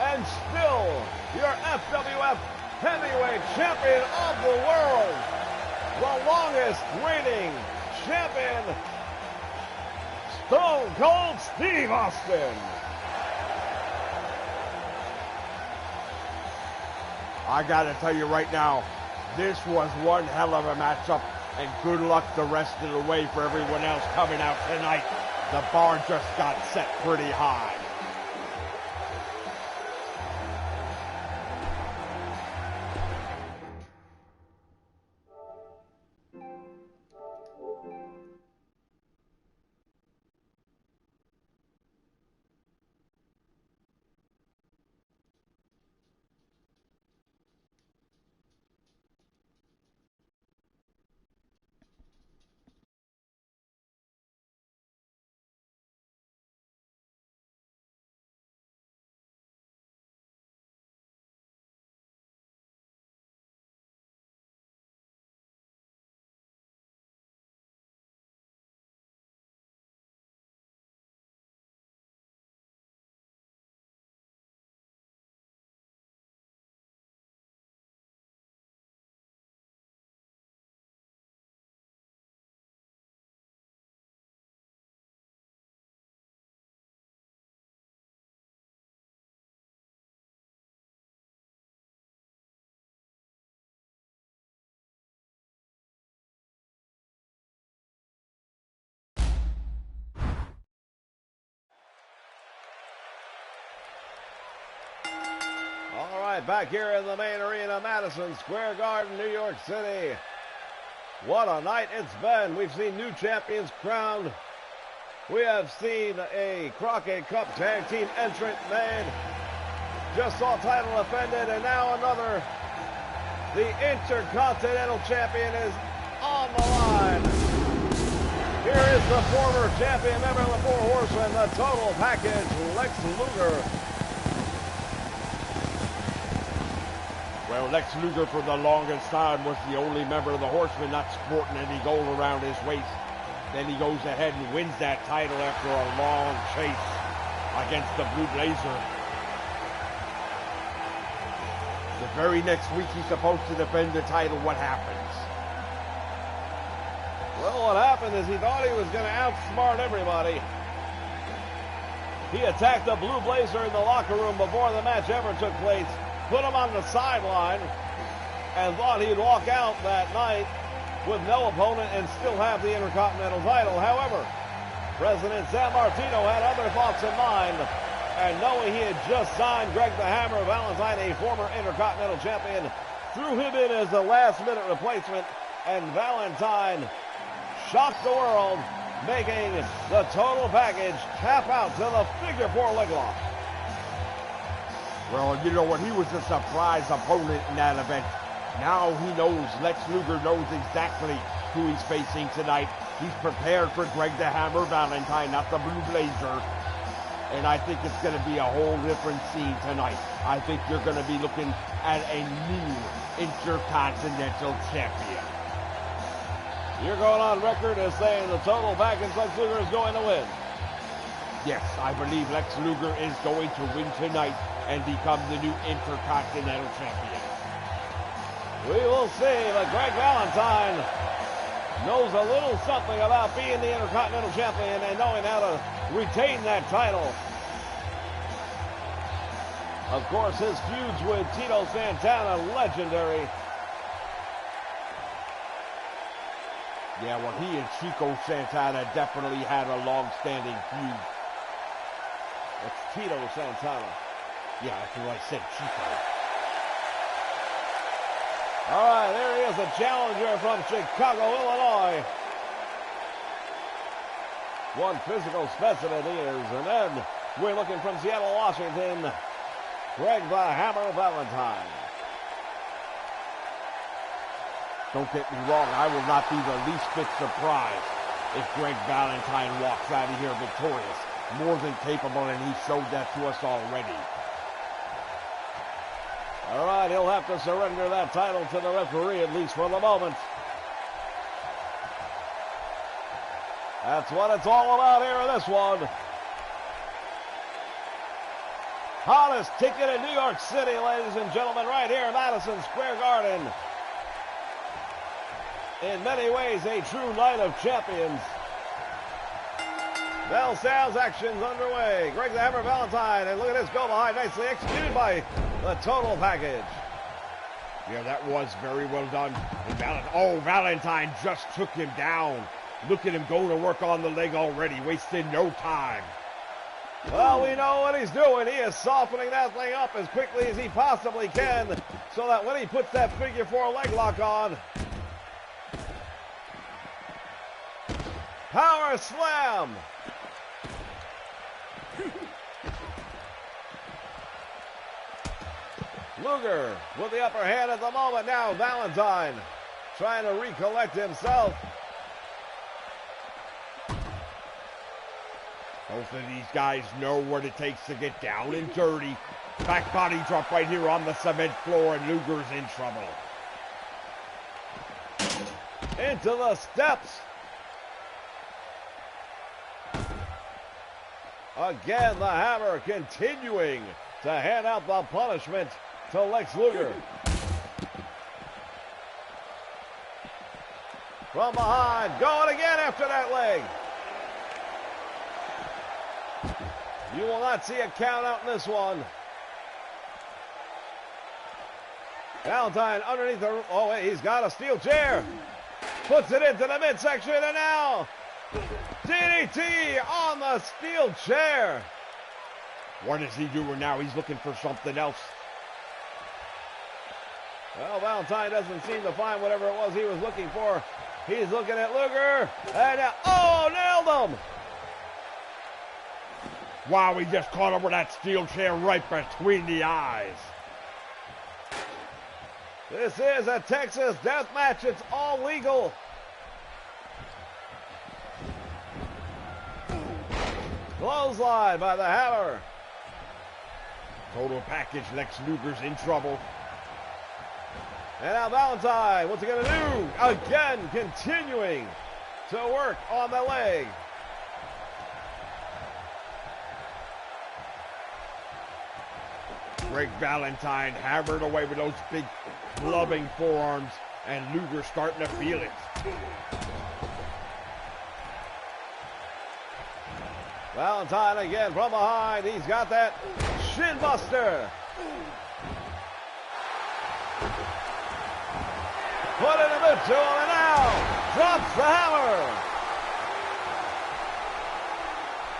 And still, your FWF Heavyweight Champion of the world, the longest reigning champion, Stone Cold Steve Austin. I gotta tell you right now, this was one hell of a matchup, and good luck the rest of the way for everyone else coming out tonight. The bar just got set pretty high. All right, back here in the main arena, Madison Square Garden, New York City. What a night it's been. We've seen new champions crowned. We have seen a Crockett Cup Tag Team entrant made. Just saw title defended, and now another. The Intercontinental Champion is on the line. Here is the former champion, member of the Four Horsemen, the Total Package, Lex Luger. Well, Lex Luger for the longest time was the only member of the Horsemen not sporting any gold around his waist. Then he goes ahead and wins that title after a long chase against the Blue Blazer. The very next week he's supposed to defend the title. What happens? Well, what happened is he thought he was going to outsmart everybody. He attacked the Blue Blazer in the locker room before the match ever took place, put him on the sideline, and thought he'd walk out that night with no opponent and still have the Intercontinental title. However, President San Martino had other thoughts in mind, and knowing he had just signed Greg the Hammer Valentine, a former Intercontinental champion, threw him in as the last-minute replacement, and Valentine shocked the world, making the total package tap out to the figure 4 leg lock. Well, you know what? He was a surprise opponent in that event. Now he knows, Lex Luger knows exactly who he's facing tonight. He's prepared for Greg the Hammer Valentine, not the Blue Blazer. And I think it's going to be a whole different scene tonight. I think you're going to be looking at a new Intercontinental champion. You're going on record as saying the total package Lex Luger is going to win. Yes, I believe Lex Luger is going to win tonight and become the new Intercontinental champion. We will see, but Greg Valentine knows a little something about being the Intercontinental champion and knowing how to retain that title. Of course, his feuds with Tito Santana, legendary. Yeah, well, he and Chico Santana definitely had a long-standing feud. It's Tito Santana. Yeah, that's what I said, Chico. All right, there he is, a challenger from Chicago, Illinois. One physical specimen he is. And then we're looking from Seattle, Washington, Greg the Hammer Valentine. Don't get me wrong, I will not be the least bit surprised if Greg Valentine walks out of here victorious. More than capable, and he showed that to us already. All right, he'll have to surrender that title to the referee, at least for the moment. That's what it's all about here in this one. Hottest ticket in New York City, ladies and gentlemen, right here in Madison Square Garden. In many ways, a true night of champions. Bell sounds, actions underway. Greg the Hammer Valentine, and look at this go behind, nicely executed by the total package. Yeah, that was very well done. And Valentine just took him down. Look at him go to work on the leg already, wasting no time. Well, we know what he's doing. He is softening that thing up as quickly as he possibly can so that when he puts that figure 4 leg lock on, power slam. Luger with the upper hand at the moment. Now Valentine trying to recollect himself. Both of these guys know what it takes to get down and dirty. Back body drop right here on the cement floor, and Luger's in trouble. Into the steps. Again, the Hammer continuing to hand out the punishment to Lex Luger. From behind, going again after that leg. You will not see a count out in this one. Valentine underneath the... Oh, wait, he's got a steel chair. Puts it into the midsection, and now DDT on the steel chair. What is he doing now? He's looking for something else. Well, Valentine doesn't seem to find whatever it was he was looking for. He's looking at Luger, and now, oh, nailed him. Wow, he just caught him with that steel chair right between the eyes. This is a Texas death match. It's all legal. Clothesline by the Hammer. Total package. Lex Luger's in trouble. And now Valentine, what's he going to do? Again, continuing to work on the leg. Greg Valentine hammered away with those big clubbing forearms, and Luger starting to feel it. Valentine again from behind. He's got that shin buster. Put it in the to him, and now drops the hammer.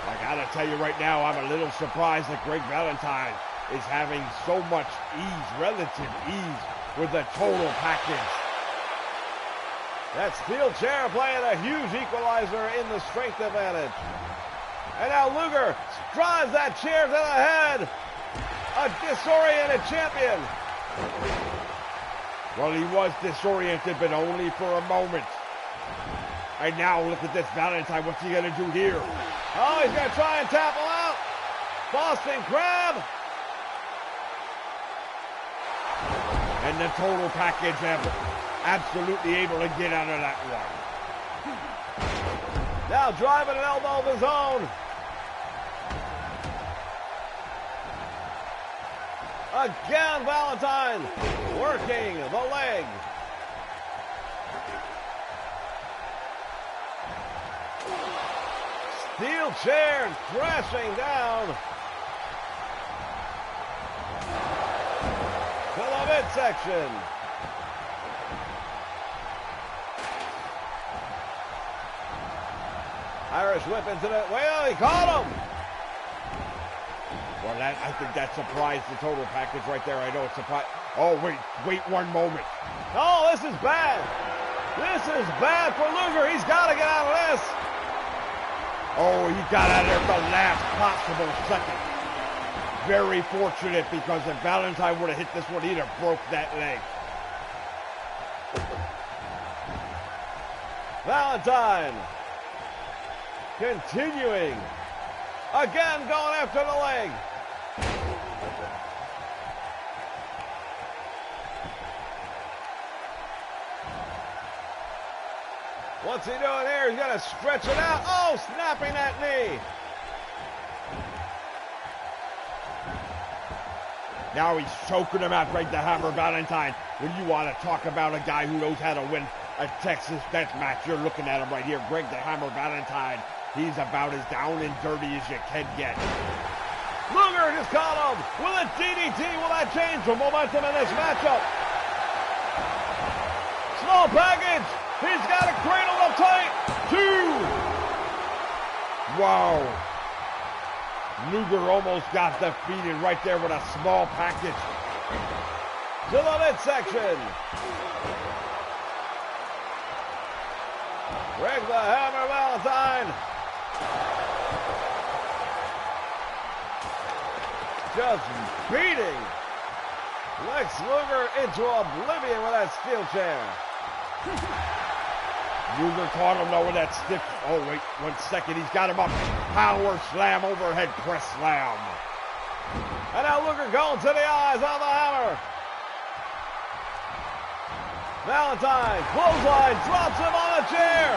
I gotta tell you right now, I'm a little surprised that Greg Valentine is having so much ease, relative ease, with the total package. That steel chair playing a huge equalizer in the strength advantage. And now Luger drives that chair to the head. A disoriented champion. Well, he was disoriented, but only for a moment. And now look at this Valentine. What's he gonna do here? Oh, he's gonna try and tap him out. Boston Crab. And the total package, absolutely able to get out of that one. Now driving an elbow of his own. Again, Valentine working the leg. Steel chair crashing down to the midsection. Irish whip into the, well, he caught him. Well, I think that surprised the total package right there. I know it's surprised. Oh, wait one moment. Oh, this is bad. This is bad for Luger. He's got to get out of this. Oh, he got out of there at the last possible second. Very fortunate, because if Valentine would have hit this one, he'd have broke that leg. Valentine continuing. Again going after the leg. What's he doing here? He's going to stretch it out. Oh, snapping that knee. Now he's choking him out, Greg the Hammer Valentine. When you want to talk about a guy who knows how to win a Texas death match, you're looking at him right here. Greg the Hammer Valentine. He's about as down and dirty as you can get. Luger just caught him with a DDT. Will that change the momentum in this matchup? Small package. He's got it cradled up tight. 2. Wow. Luger almost got defeated right there with a small package. To the midsection. Greg the Hammer Valentine. Just beating Lex Luger into oblivion with that steel chair. Luger caught him though with that stiff. Oh, wait 1 second. He's got him up. Power slam, overhead press slam. And now Luger going to the eyes on the hammer. Valentine, clothesline, drops him on a chair.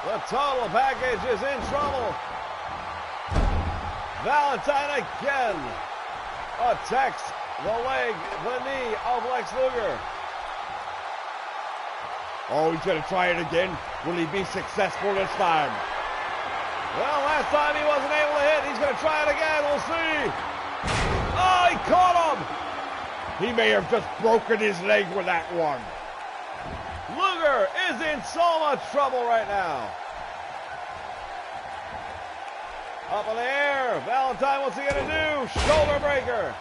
The total package is in trouble. Valentine again attacks the leg, the knee of Lex Luger. Oh, he's going to try it again. Will he be successful this time? Well, last time he wasn't able to hit. He's going to try it again. We'll see. Oh, he caught him. He may have just broken his leg with that one. Luger is in so much trouble right now. Up in the air. Valentine, what's he going to do? Shoulder breaker.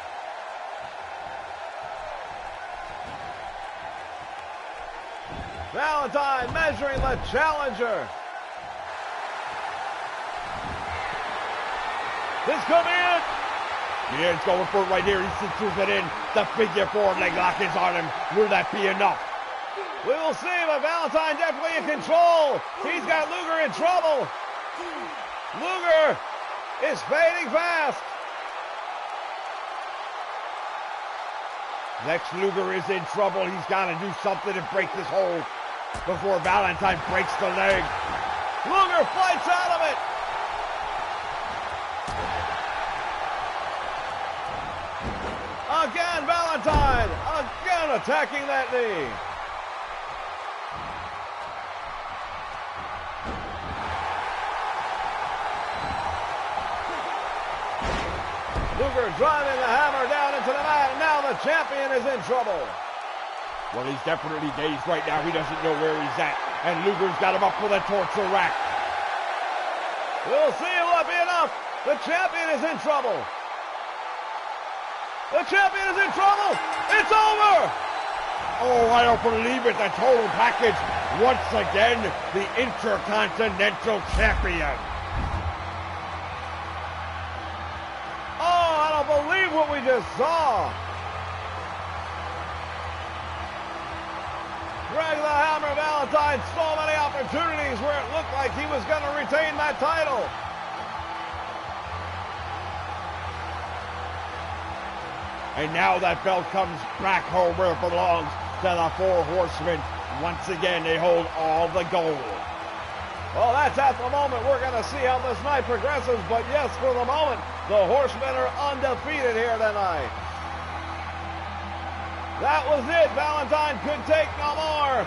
Valentine measuring the challenger. This could be it. Yeah, he's going for it right here. He cinches it in. The figure 4 leg lock is on him. Will that be enough? We will see, but Valentine definitely in control. He's got Luger in trouble. Luger is fading fast. Lex Luger is in trouble. He's got to do something to break this hold before Valentine breaks the leg. Luger fights out of it. Again, Valentine. Again attacking that knee. Luger driving the hammer down into the mat. Now the champion is in trouble. Well, he's definitely dazed right now. He doesn't know where he's at. And Luger's got him up with a torture rack. We'll see. Will that be enough? The champion is in trouble. The champion is in trouble. It's over. Oh, I don't believe it. The total package. Once again, the Intercontinental Champion. Oh, I don't believe what we just saw. Greg the Hammer Valentine, so many opportunities where it looked like he was going to retain that title. And now that belt comes back home where it belongs, to the Four Horsemen. Once again, they hold all the gold. Well, that's at the moment. We're going to see how this night progresses. But yes, for the moment, the Horsemen are undefeated here tonight. That was it. Valentine could take no more.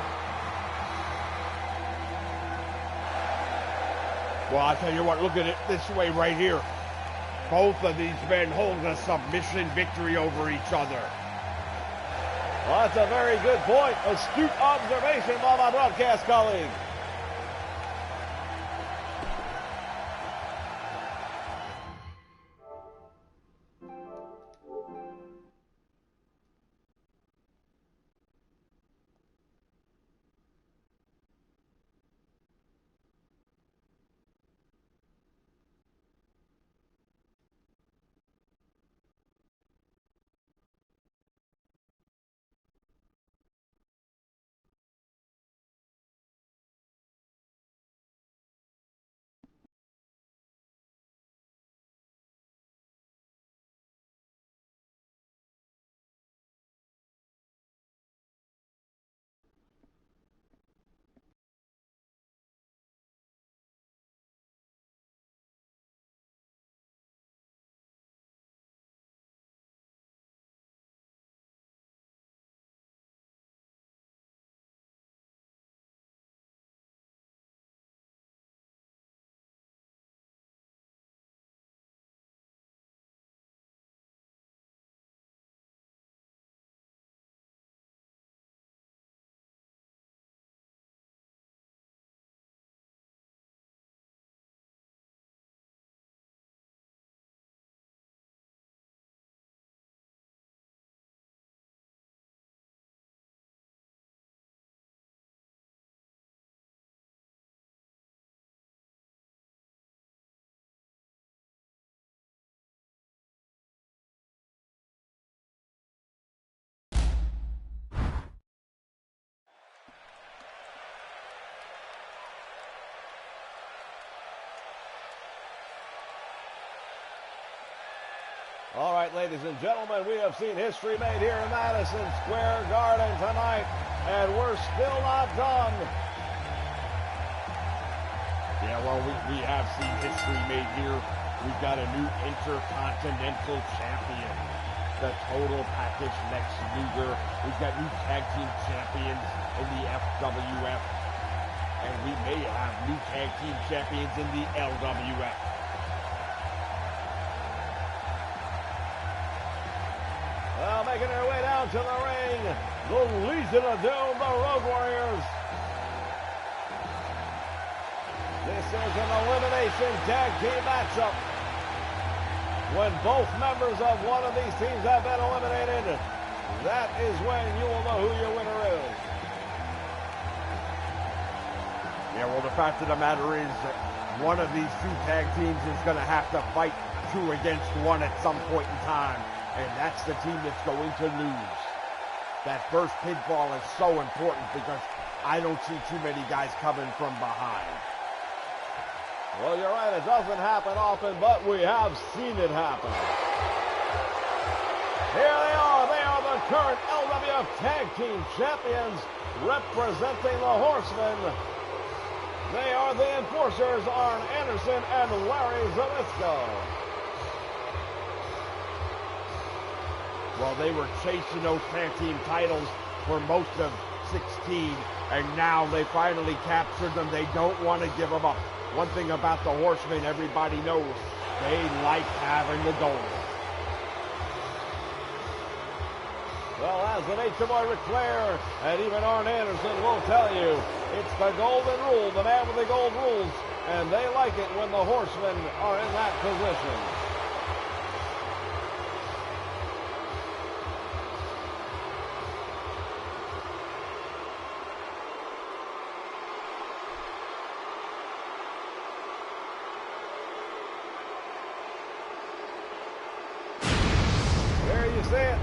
Well, I'll tell you what, look at it this way right here. Both of these men hold a submission victory over each other. Well, that's a very good point. Astute observation by my broadcast colleague. All right, ladies and gentlemen, we have seen history made here in Madison Square Garden tonight, and we're still not done. Yeah, well, we have seen history made here. We've got a new Intercontinental Champion. The total package, Lex Luger. We've got new tag team champions in the FWF. And we may have new tag team champions in the LWF. Well, making their way down to the ring, the Legion of Doom, the Road Warriors. This is an elimination tag team matchup. When both members of one of these teams have been eliminated, that is when you will know who your winner is. Yeah, well, the fact of the matter is that one of these two tag teams is going to have to fight 2 against 1 at some point in time. And that's the team that's going to lose. That first pinfall is so important because I don't see too many guys coming from behind. Well, you're right. It doesn't happen often, but we have seen it happen. Here they are. They are the current LWF Tag Team Champions, representing the Horsemen. They are the Enforcers, Arn Anderson and Larry Zbyszko. Well, they were chasing those tag team titles for most of 16, and now they finally captured them. They don't want to give them up. One thing about the Horsemen, everybody knows, they like having the gold. Well, as the Nature Boy Ric Flair and even Arn Anderson will tell you, it's the golden rule, the man with the gold rules, and they like it when the Horsemen are in that position. There you see it.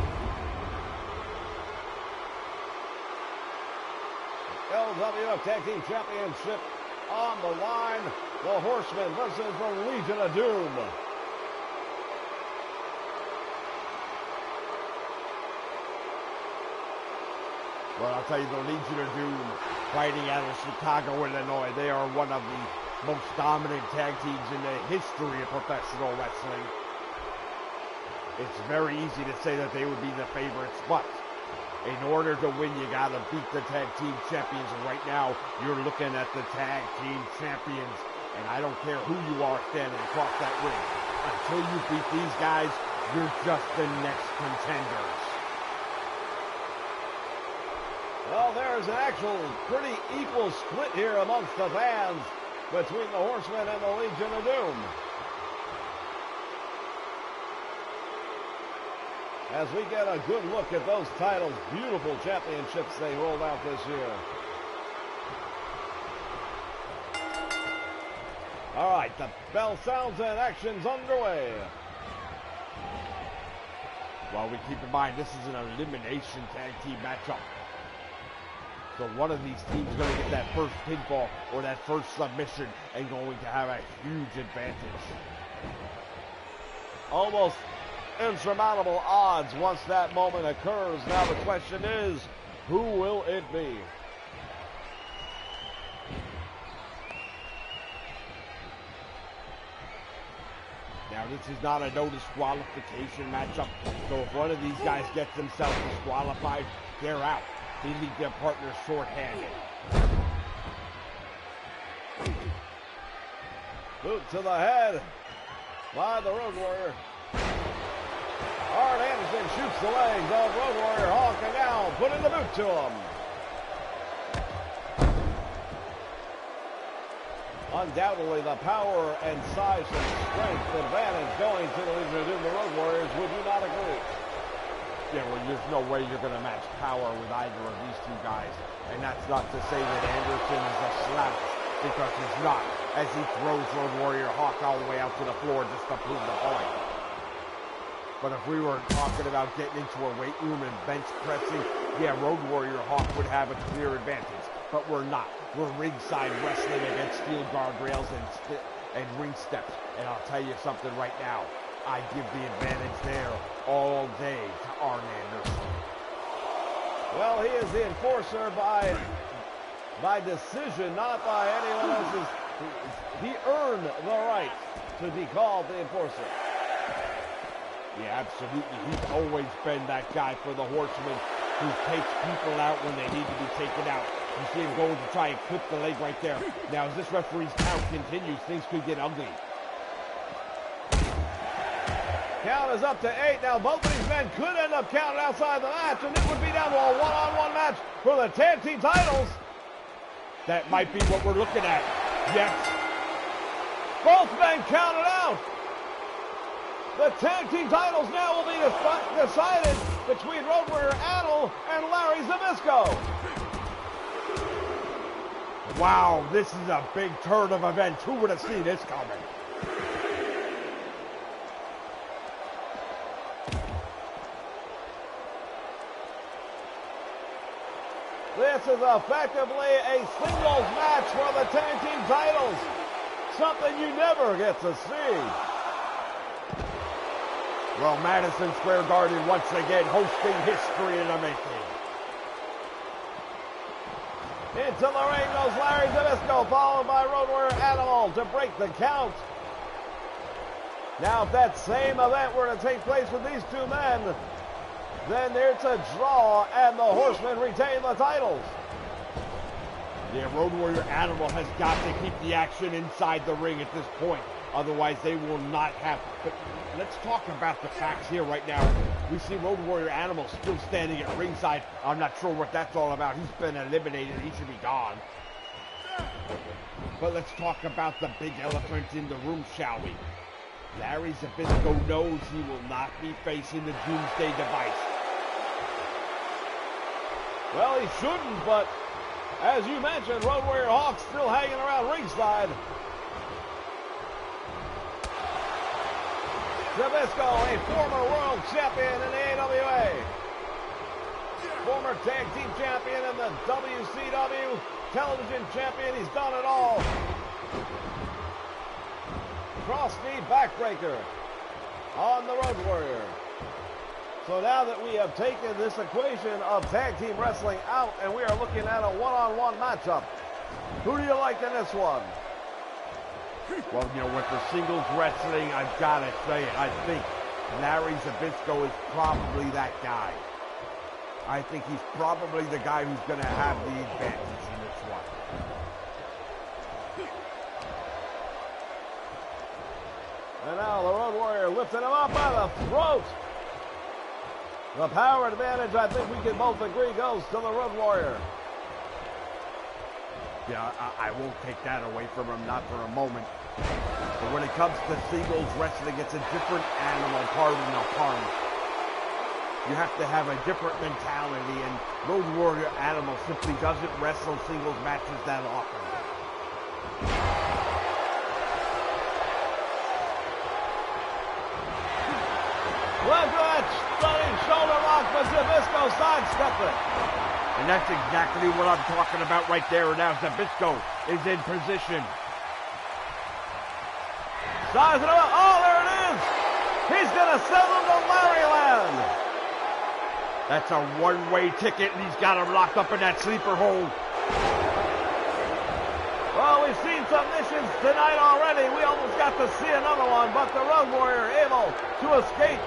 LWF Tag Team Championship on the line. The Horsemen versus the Legion of Doom. Well, I'll tell you, the Legion of Doom, fighting out of Chicago, Illinois, they are one of the most dominant tag teams in the history of professional wrestling. It's very easy to say that they would be the favorites, but in order to win, you got to beat the tag team champions. And right now, you're looking at the tag team champions. And I don't care who you are standing across that ring. Until you beat these guys, you're just the next contenders. Well, there's an actual pretty equal split here amongst the fans between the Horsemen and the Legion of Doom. As we get a good look at those titles, beautiful championships they rolled out this year. All right, the bell sounds and action's underway. Well, we keep in mind this is an elimination tag team matchup. So one of these teams is going to get that first pinfall or that first submission and going to have a huge advantage. Almost insurmountable odds once that moment occurs. Now the question is, who will it be? Now this is not a no disqualification matchup, so if one of these guys gets themselves disqualified, they're out. They leave their partner short-handed. Boot to the head by the Road Warrior. Arn Anderson shoots the legs of Road Warrior Hawk, and now putting the boot to him. Undoubtedly the power and size and strength advantage going to the Legion of Doom, the Road Warriors. Would you not agree? Yeah, well, there's no way you're going to match power with either of these two guys. And that's not to say that Anderson is a slouch, because he's not, as he throws Road Warrior Hawk all the way out to the floor just to prove the point. But if we were talking about getting into a weight room and bench pressing, yeah, Road Warrior Hawk would have a clear advantage. But we're not. We're ringside wrestling against steel guardrails and ring steps. And I'll tell you something right now. I give the advantage there all day to Arn Anderson. Well, he is the enforcer by decision, not by anyone else's. He earned the right to be called the enforcer. Yeah, absolutely. He's always been that guy for the Horsemen who takes people out when they need to be taken out. You see him going to try and clip the leg right there. Now, as this referee's count continues, things could get ugly. Count is up to 8. Now, both of these men could end up counted outside the match, and it would be down to a one-on-one match for the tag team titles. That might be what we're looking at. Yes. Both men counted out. The tag team titles now will be decided between Road Warrior Adel and Larry Zbyszko. Wow, this is a big turn of events. Who would have seen this coming? This is effectively a singles match for the tag team titles. Something you never get to see. Well, Madison Square Garden once again hosting history in the making. Into the ring goes Larry Zbyszko, followed by Road Warrior Animal to break the count. Now, if that same event were to take place with these two men, then there's a draw and the Horsemen retain the titles. Yeah, Road Warrior Animal has got to keep the action inside the ring at this point. Otherwise, they will not have. But let's talk about the facts here right now. We see Road Warrior Animal still standing at ringside. I'm not sure what that's all about. He's been eliminated. He should be gone. But let's talk about the big elephant in the room, shall we? Larry Zbyszko knows he will not be facing the Doomsday Device. Well, he shouldn't, but as you mentioned, Road Warrior Hawk's still hanging around ringside. Zbyszko, a former world champion in the AWA. Former tag team champion in the WCW. Television champion, he's done it all. Cross-knee backbreaker on the Road Warrior. So now that we have taken this equation of tag team wrestling out and we are looking at a one-on-one matchup, who do you like in this one? Well, you know, with the singles wrestling, I've got to say it. I think Larry Zbyszko is probably that guy. I think he's probably the guy who's going to have the advantage in this one. And now the Road Warrior lifting him up by the throat. The power advantage, I think we can both agree, goes to the Road Warrior. Yeah, I won't take that away from him, not for a moment. But when it comes to singles wrestling, it's a different animal, pardon the pun. You have to have a different mentality, and Road Warrior Animal simply doesn't wrestle singles matches that often. Look at that stunning shoulder lock, but Zbyszko sidestepped it. And that's exactly what I'm talking about right there. Now Zbyszko is in position. Sizing him up. Oh, there it is. He's going to send him to Larryland. That's a one-way ticket, and he's got him locked up in that sleeper hold. Well, we've seen some missions tonight already. We almost got to see another one, but the Road Warrior able to escape.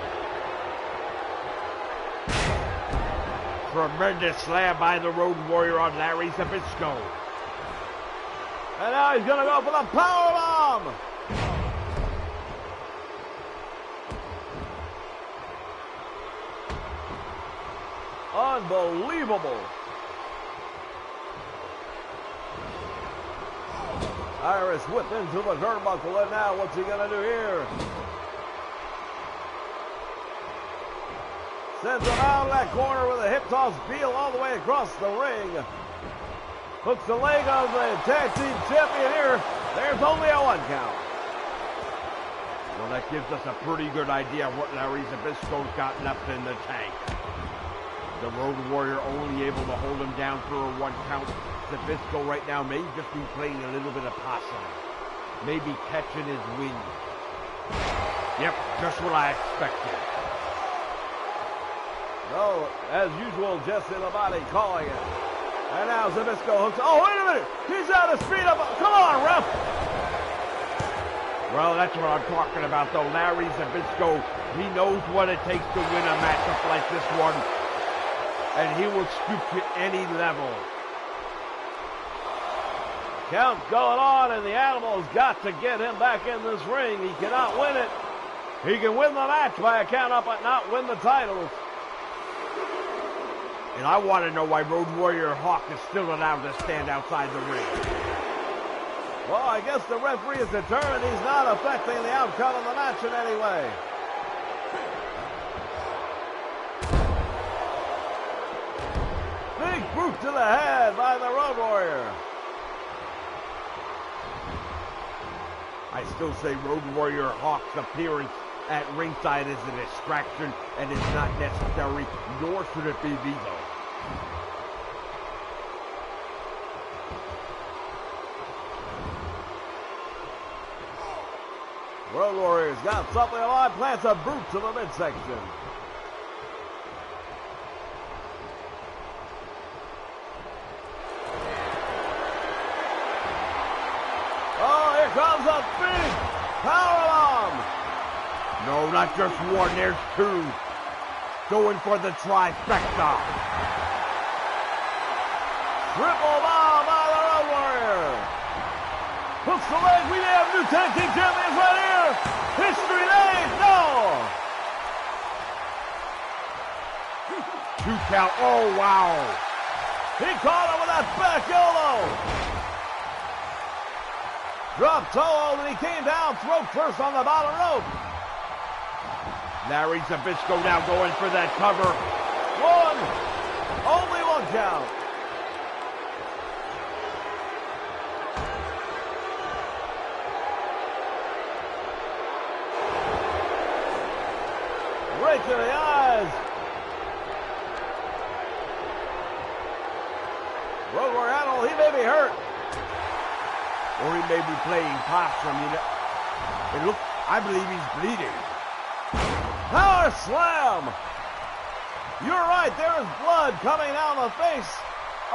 Tremendous slam by the Road Warrior on Larry Zbyszko. And now he's going to go for the powerbomb. Unbelievable. Iris whip into the turnbuckle, and now what's he going to do here? Sends him out of that corner with a hip toss Beal all the way across the ring. Hooks the leg of the tag team champion here. There's only a 1 count. Well, that gives us a pretty good idea of what Larry Zbyszko's got left in the tank. The Road Warrior only able to hold him down for a 1 count. Zbyszko right now may just be playing a little bit of possum. Maybe catching his wind. Yep, just what I expected. No, as usual, Jesse Labate calling it. And now Zbyszko hooks. Oh, wait a minute. He's out of speed up. Come on, ref. Well, that's what I'm talking about, though. Larry Zbyszko, he knows what it takes to win a matchup like this one. And he will stoop to any level. Count going on, and the Animal's got to get him back in this ring. He cannot win it. He can win the match by a count up, but not win the titles. And I want to know why Road Warrior Hawk is still allowed to stand outside the ring. Well, I guess the referee is determined he's not affecting the outcome of the match in any way. Big boot to the head by the Road Warrior. I still say Road Warrior Hawk's appearance at ringside is a distraction, and it's not necessary, nor should it be lethal. Road Warriors got something alive, plants a boot to the midsection. Oh, here comes a big powerbomb. No, not just one, there's two. Going for the trifecta. Triple bomb by the Road Warrior. Hooks the leg. We may have new tag team champions right here. History made. No. 2 count. Oh, wow. He caught him with that back elbow. Drop toe hold, and he came down throat first on the bottom rope. Larry Zbyszko now going for that cover. One. Only one count. Right to the eyes. Road Warrior Animal, he may be hurt. Or he may be playing possum. It looks, I believe he's bleeding. Power slam. You're right, there is blood coming down the face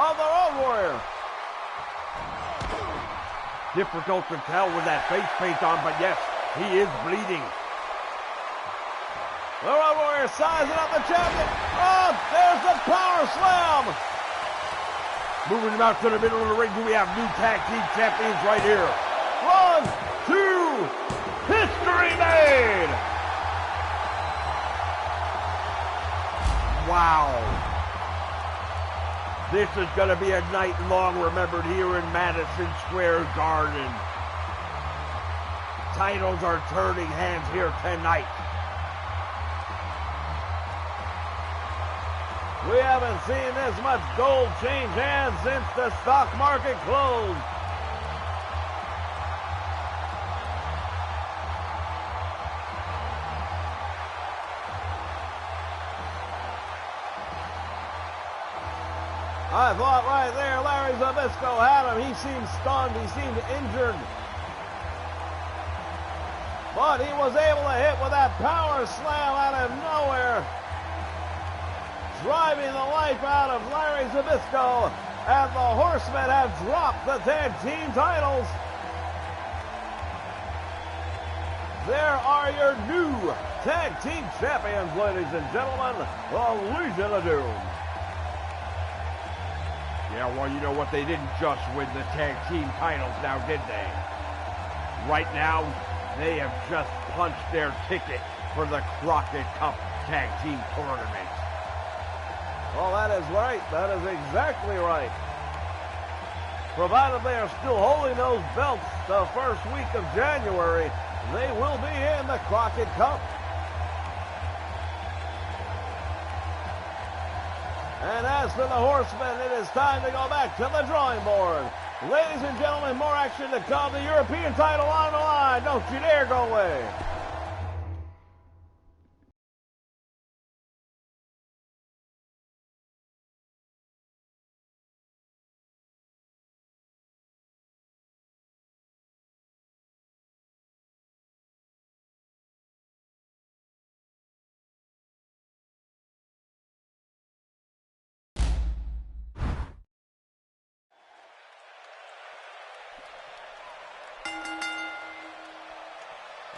of the Road Warrior. Difficult to tell with that face paint on, but yes, he is bleeding. The Road Warrior sizing up the champion. Oh, there's the power slam. Moving him out to the middle of the ring. Do we have new tag team champions right here? 1, 2, history made. Wow. This is going to be a night long remembered here in Madison Square Garden. Titles are turning hands here tonight. We haven't seen this much gold change hands since the stock market closed. I thought right there Larry Zbyszko had him. He seemed stunned. He seemed injured. But he was able to hit with that power slam out of nowhere, driving the life out of Larry Zbyszko, and the Horsemen have dropped the tag team titles. There are your new tag team champions, ladies and gentlemen, the Legion of Doom. Yeah, well, you know what? They didn't just win the tag team titles now, did they? Right now, they have just punched their ticket for the Crockett Cup Tag Team Tournament. Well, that is right. That is exactly right. Provided they are still holding those belts the first week of January, they will be in the Crockett Cup. And as for the Horsemen, it is time to go back to the drawing board. Ladies and gentlemen, more action to come. The European title on the line. Don't you dare go away.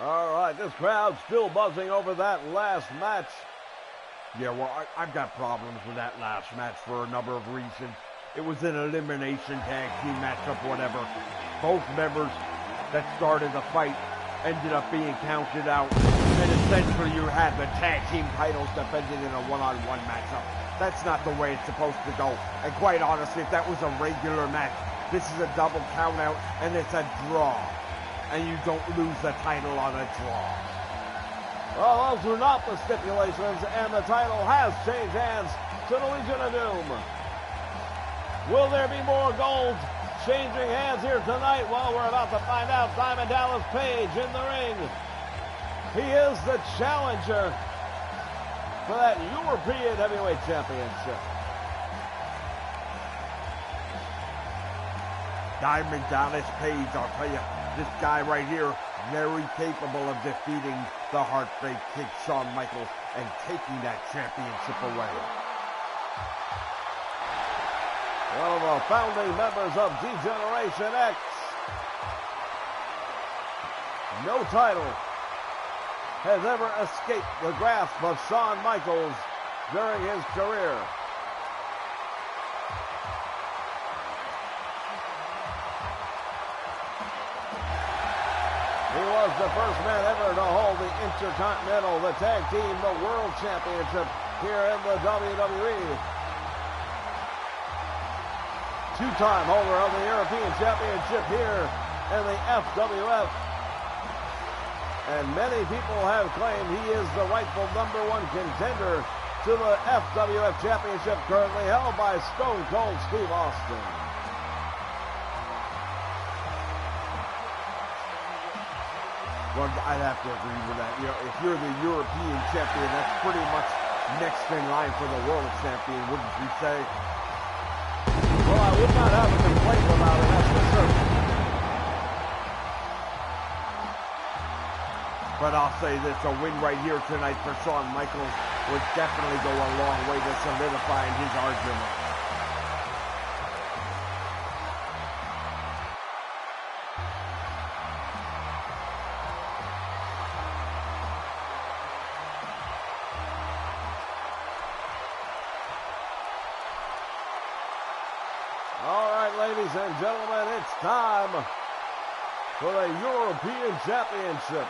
All right, this crowd's still buzzing over that last match. Yeah, well, I've got problems with that last match for a number of reasons. It was an elimination tag team matchup, whatever. Both members that started the fight ended up being counted out. And essentially you had the tag team titles defended in a one-on-one matchup. That's not the way it's supposed to go. And quite honestly, if that was a regular match, this is a double count out and it's a draw. And you don't lose the title on a draw. Well, those were not the stipulations, and the title has changed hands to the Legion of Doom. Will there be more gold changing hands here tonight? Well, we're about to find out. Diamond Dallas Page in the ring. He is the challenger for that European Heavyweight Championship. Diamond Dallas Page, I'll tell you, This guy right here, very capable of defeating the Heartbreak Kid, Shawn Michaels, and taking that championship away. One of the founding members of D-Generation X. No title has ever escaped the grasp of Shawn Michaels during his career. He was the first man ever to hold the Intercontinental, the Tag Team, the World Championship here in the WWE. Two-time holder of the European Championship here in the FWF. And many people have claimed he is the rightful #1 contender to the FWF Championship, currently held by Stone Cold Steve Austin. Well, I'd have to agree with that. You know, if you're the European champion, that's pretty much next in line for the world champion, wouldn't you say? Well, I would not have a complaint about it, that's for certain. But I'll say this, a win right here tonight for Shawn Michaels would definitely go a long way to solidifying his argument. All right, ladies and gentlemen, it's time for the European Championship.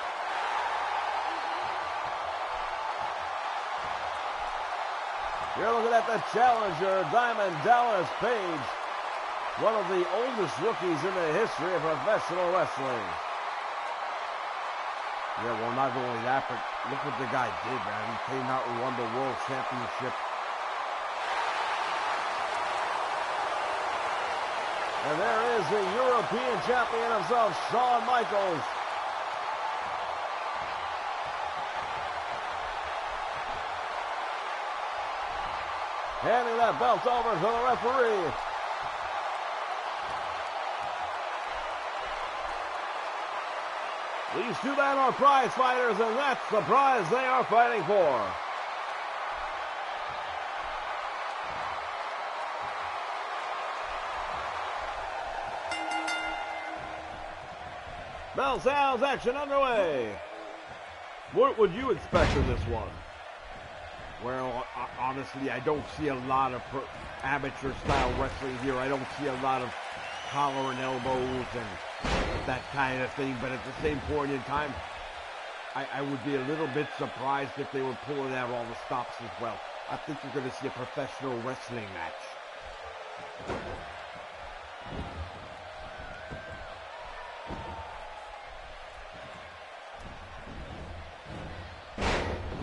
You're looking at the challenger, Diamond Dallas Page, one of the oldest rookies in the history of professional wrestling. Yeah, well, not only that, but look what the guy did, man. He came out and won the World Championship. And there is the European champion himself, Shawn Michaels. Handing that belt over to the referee. These two men are prize fighters, and that's the prize they are fighting for. Bell sounds, action underway. What would you expect in this one? Well, honestly, I don't see a lot of amateur-style wrestling here. I don't see a lot of collar and elbows and that kind of thing. But at the same point in time, I would be a little bit surprised if they were pulling out all the stops as well. I think you're going to see a professional wrestling match.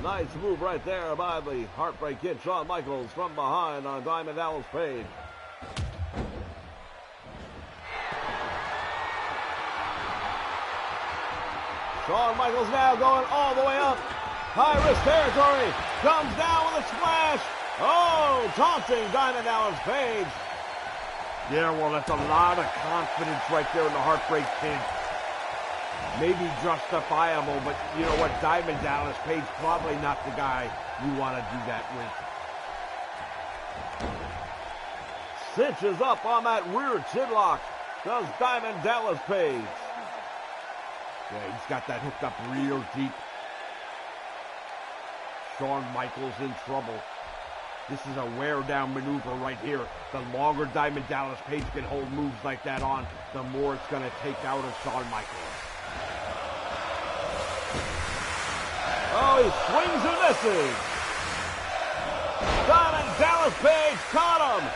Nice move right there by the Heartbreak Kid, Shawn Michaels, from behind on Diamond Dallas Page. Shawn Michaels now going all the way up. High-risk territory. Comes down with a splash. Oh, taunting Diamond Dallas Page. Yeah, well, that's a lot of confidence right there in the Heartbreak Kid. Maybe justifiable, but you know what? Diamond Dallas Page, probably not the guy you want to do that with. Cinches up on that rear chinlock. Does Diamond Dallas Page. Yeah, he's got that hooked up real deep. Shawn Michaels in trouble. This is a wear-down maneuver right here. The longer Diamond Dallas Page can hold moves like that on, the more it's going to take out of Shawn Michaels. Oh, he swings and misses. Diamond Dallas Page caught him.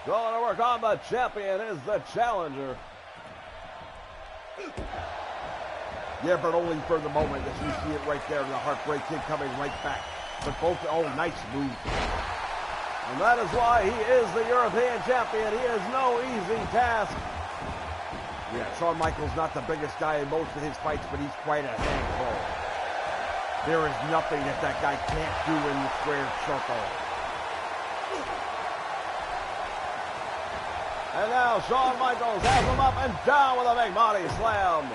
Going to work on the champion is the challenger. Yeah, but only for the moment, as you see it right there, the Heartbreak Kid coming right back. But both, oh, nice move. And that is why he is the European champion. He is no easy task. Yeah, Shawn Michaels not the biggest guy in most of his fights, but he's quite a handful. There is nothing that guy can't do in the squared circle. And now Shawn Michaels has him up and down with a big body slam.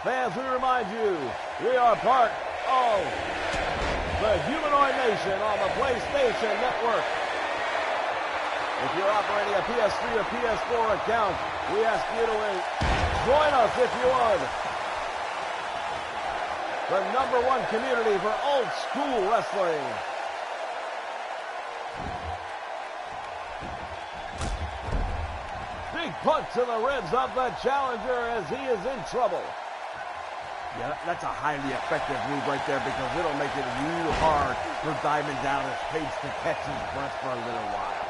Fans, we remind you, we are part of the Humanoid Nation on the PlayStation Network. If you're operating a PS3 or PS4 account, we ask you to join us if you would. The #1 community for old school wrestling. Big punch to the ribs of the challenger as he is in trouble. Yeah, that's a highly effective move right there because it'll make it real hard for Diamond Dallas Page to catch his breath for a little while.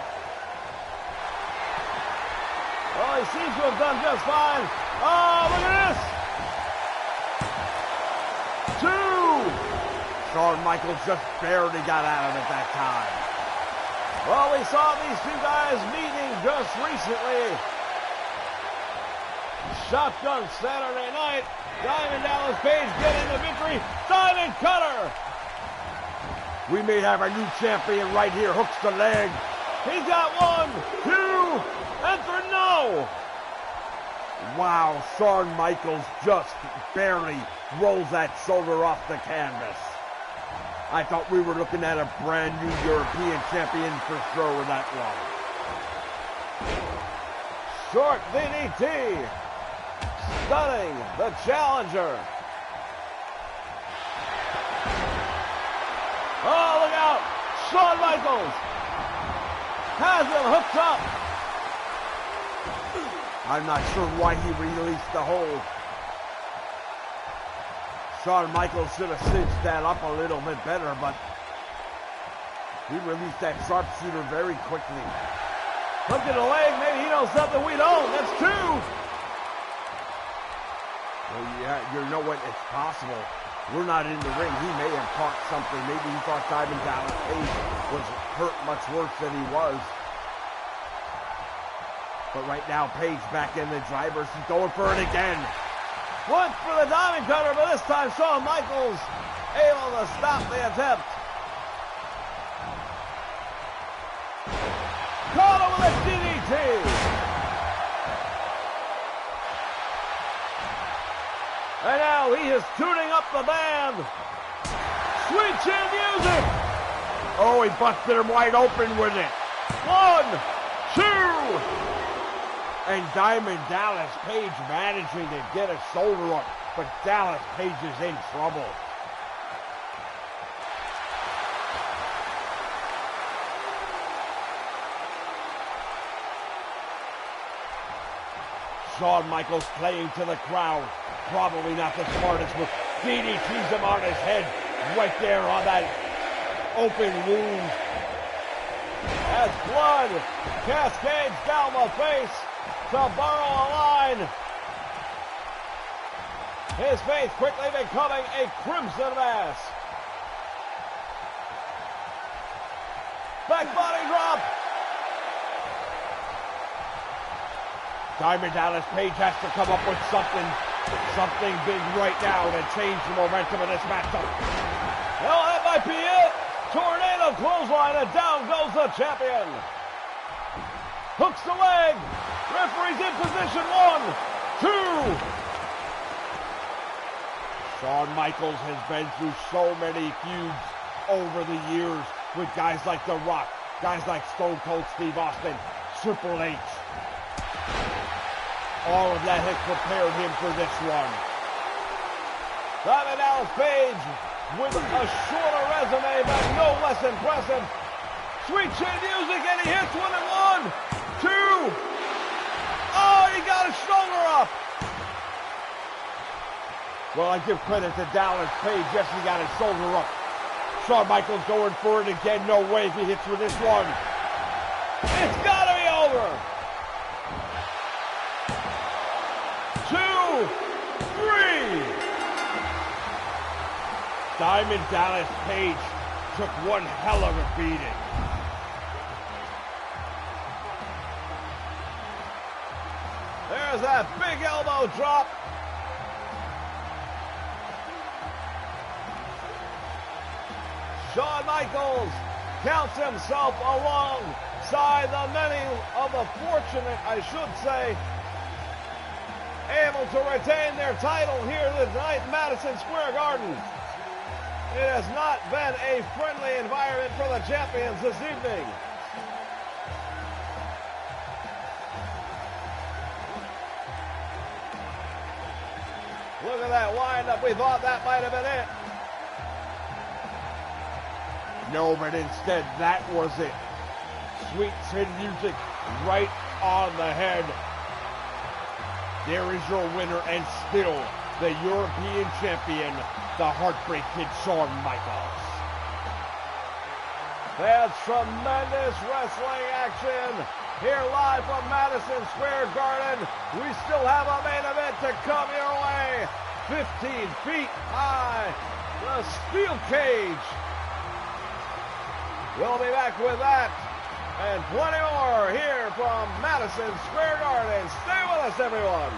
Oh, he seems to have done just fine. Oh, look at this. 2. Shawn Michaels just barely got out of it that time. Well, we saw these two guys meeting just recently. Shotgun Saturday night. Diamond Dallas Page getting the victory. Diamond Cutter. We may have a new champion right here. Hooks the leg. He's got 1, 2, and 3. No. Wow, Shawn Michaels just barely rolls that shoulder off the canvas. I thought we were looking at a brand new European champion for sure with that one. Short DDT. Stunning the challenger. Oh, look out. Shawn Michaels has him hooked up. I'm not sure why he released the hold. Shawn Michaels should have cinched that up a little bit better, but he released that sharpshooter very quickly. Look at the leg. Maybe he knows something we don't. That's 2. Well, yeah, you know what? It's possible. We're not in the ring. He may have caught something. Maybe he thought Diamond Dallas Page was hurt much worse than he was. But right now, Page back in the driver's seat, going for it again. Went for the Diamond Cutter, but this time Shawn Michaels able to stop the attempt. Caught him with a DDT. And now he is tuning up the band. Sweet chin music. Oh, he busted him wide open with it. 1, 2. And Diamond Dallas Page managing to get a shoulder up, but Dallas Page is in trouble. Shawn Michaels playing to the crowd. Probably not the smartest, but DDTs him on his head right there on that open wound. As blood cascades down the face to borrow a line. His face quickly becoming a crimson mass. Back body drop. Diamond Dallas Page has to come up with something big right now to change the momentum of this matchup. Well, that might be it. Tornado clothesline, and down goes the champion. Hooks the leg. Referee's in position. 1, 2. Shawn Michaels has been through so many feuds over the years with guys like The Rock, guys like Stone Cold Steve Austin, Triple H. All of that has prepared him for this one. Diamond Dallas Page with a shorter resume, but no less impressive. Sweet chin music, and he hits 1 and 1, 2. Oh, he got his shoulder up. Well, I give credit to Dallas Page. Yes, he got his shoulder up. Shawn Michaels going for it again. No way if he hits with this one. It's got to be over. 2, 3. Diamond Dallas Page took one hell of a beating. There's that big elbow drop. Shawn Michaels counts himself alongside the many of the fortunate, I should say, able to retain their title here tonight in Madison Square Garden. It has not been a friendly environment for the champions this evening. Look at that wind-up. We thought that might have been it. No, but instead that was it. Sweet chin music right on the head. There is your winner and still the European champion, the Heartbreak Kid Shawn Michaels. That's tremendous wrestling action here live from Madison Square Garden. We still have a main event to come your way. 15 feet high, the steel cage. We'll be back with that and plenty more here from Madison Square Garden. Stay with us, everyone.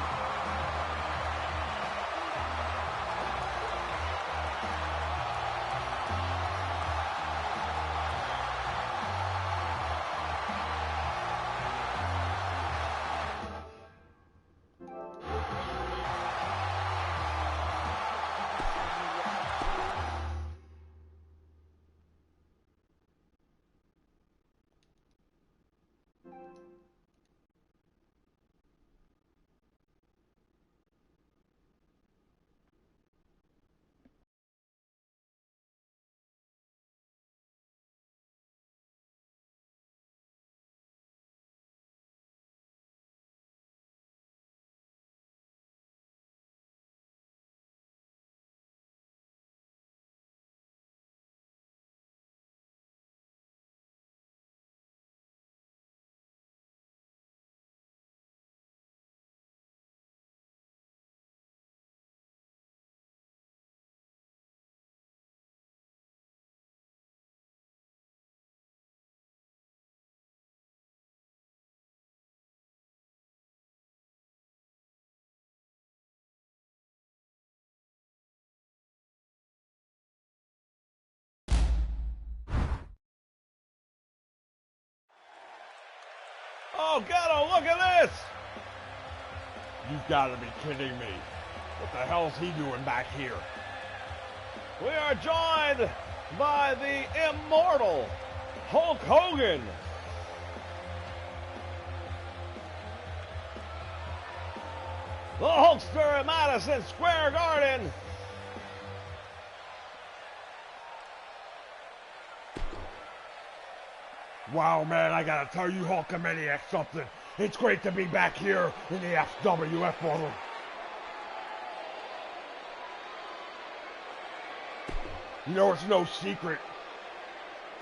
Oh, Gatto, look at this! You've got to be kidding me. What the hell's he doing back here? We are joined by the immortal Hulk Hogan. The Hulkster at Madison Square Garden. Wow, man, I gotta tell you, Hulkamaniac, something. It's great to be back here in the FWF, brother. You know, it's no secret.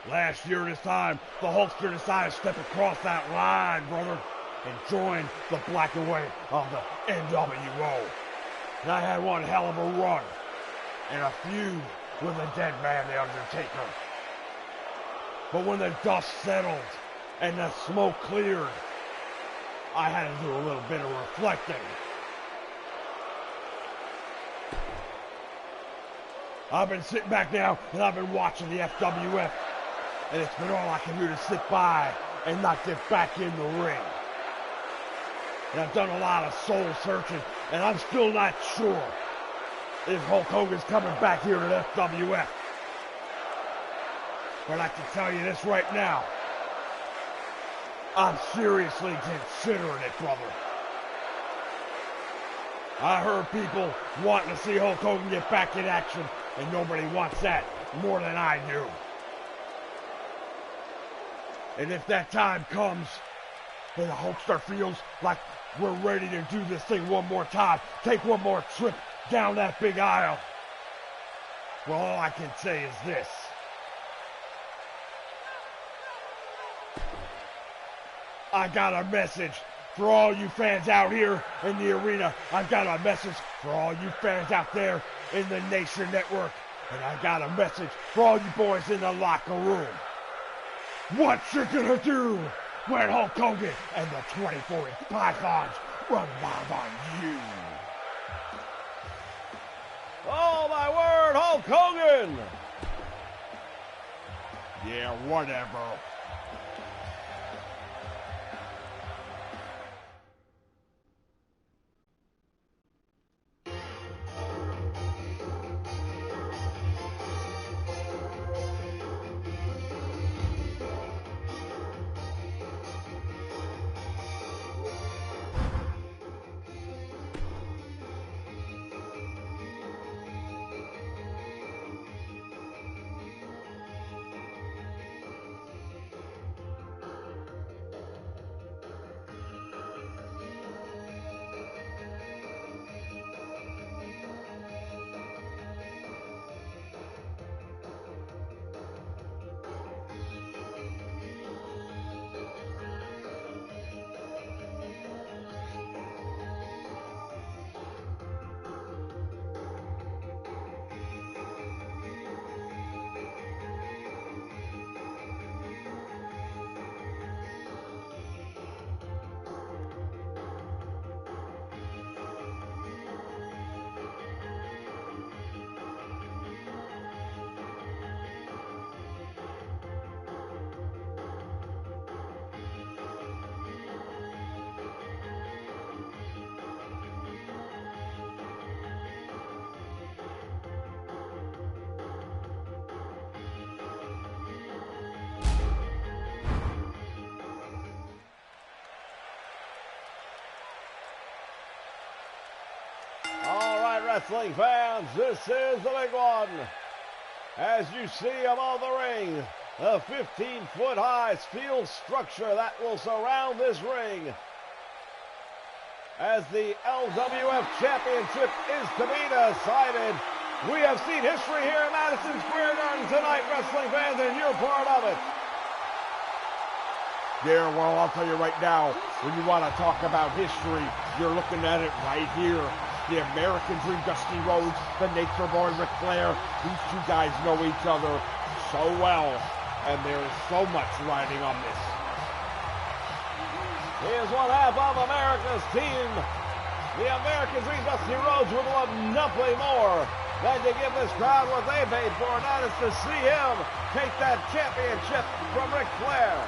Last year this time, the Hulkster decided to step across that line, brother, and join the black and white of the NWO. And I had one hell of a run and a feud with the dead man, The Undertaker. But when the dust settled and the smoke cleared, I had to do a little bit of reflecting. I've been sitting back now and I've been watching the FWF, and it's been all I can do to sit by and not get back in the ring. And I've done a lot of soul searching, and I'm still not sure if Hulk Hogan's coming back here to the FWF. But I can tell you this right now. I'm seriously considering it, brother. I heard people wanting to see Hulk Hogan get back in action, and nobody wants that more than I do. And if that time comes, and the Hulkster feels like we're ready to do this thing one more time, take one more trip down that big aisle, well, all I can say is this. I got a message for all you fans out here in the arena. I've got a message for all you fans out there in the Nation Network. And I got a message for all you boys in the locker room. What you gonna do when Hulk Hogan and the 24-inch pythons run wild on you? Oh, my word, Hulk Hogan! Yeah, whatever. All right, wrestling fans, this is the big one. As you see above the ring, the 15-foot high steel structure that will surround this ring as the LWF Championship is to be decided. We have seen history here in Madison Square Garden tonight, wrestling fans, and you're part of it. Yeah, well, I'll tell you right now, when you want to talk about history, you're looking at it right here. The American Dream, Dusty Rhodes, the Nature Boy, Ric Flair. These two guys know each other so well, and there is so much riding on this. He is one half of America's team. The American Dream, Dusty Rhodes, would love nothing more than to give this crowd what they paid for, and that is to see him take that championship from Ric Flair.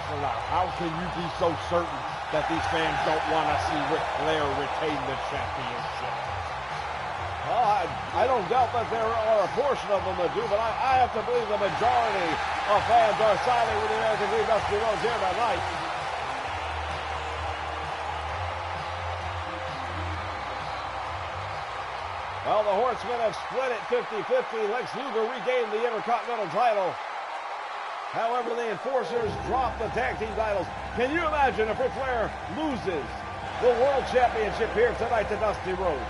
So now, how can you be so certain that these fans don't want to see Ric Flair retain the championship? Well, I don't doubt that there are a portion of them that do, but I have to believe the majority of fans are siding with the American Dream, Dusty Rhodes here tonight. Well, the Horsemen have split it 50-50. Lex Luger regained the Intercontinental title. However, the Enforcers dropped the tag team titles. Can you imagine if Ric Flair loses the World Championship here tonight to Dusty Rhodes?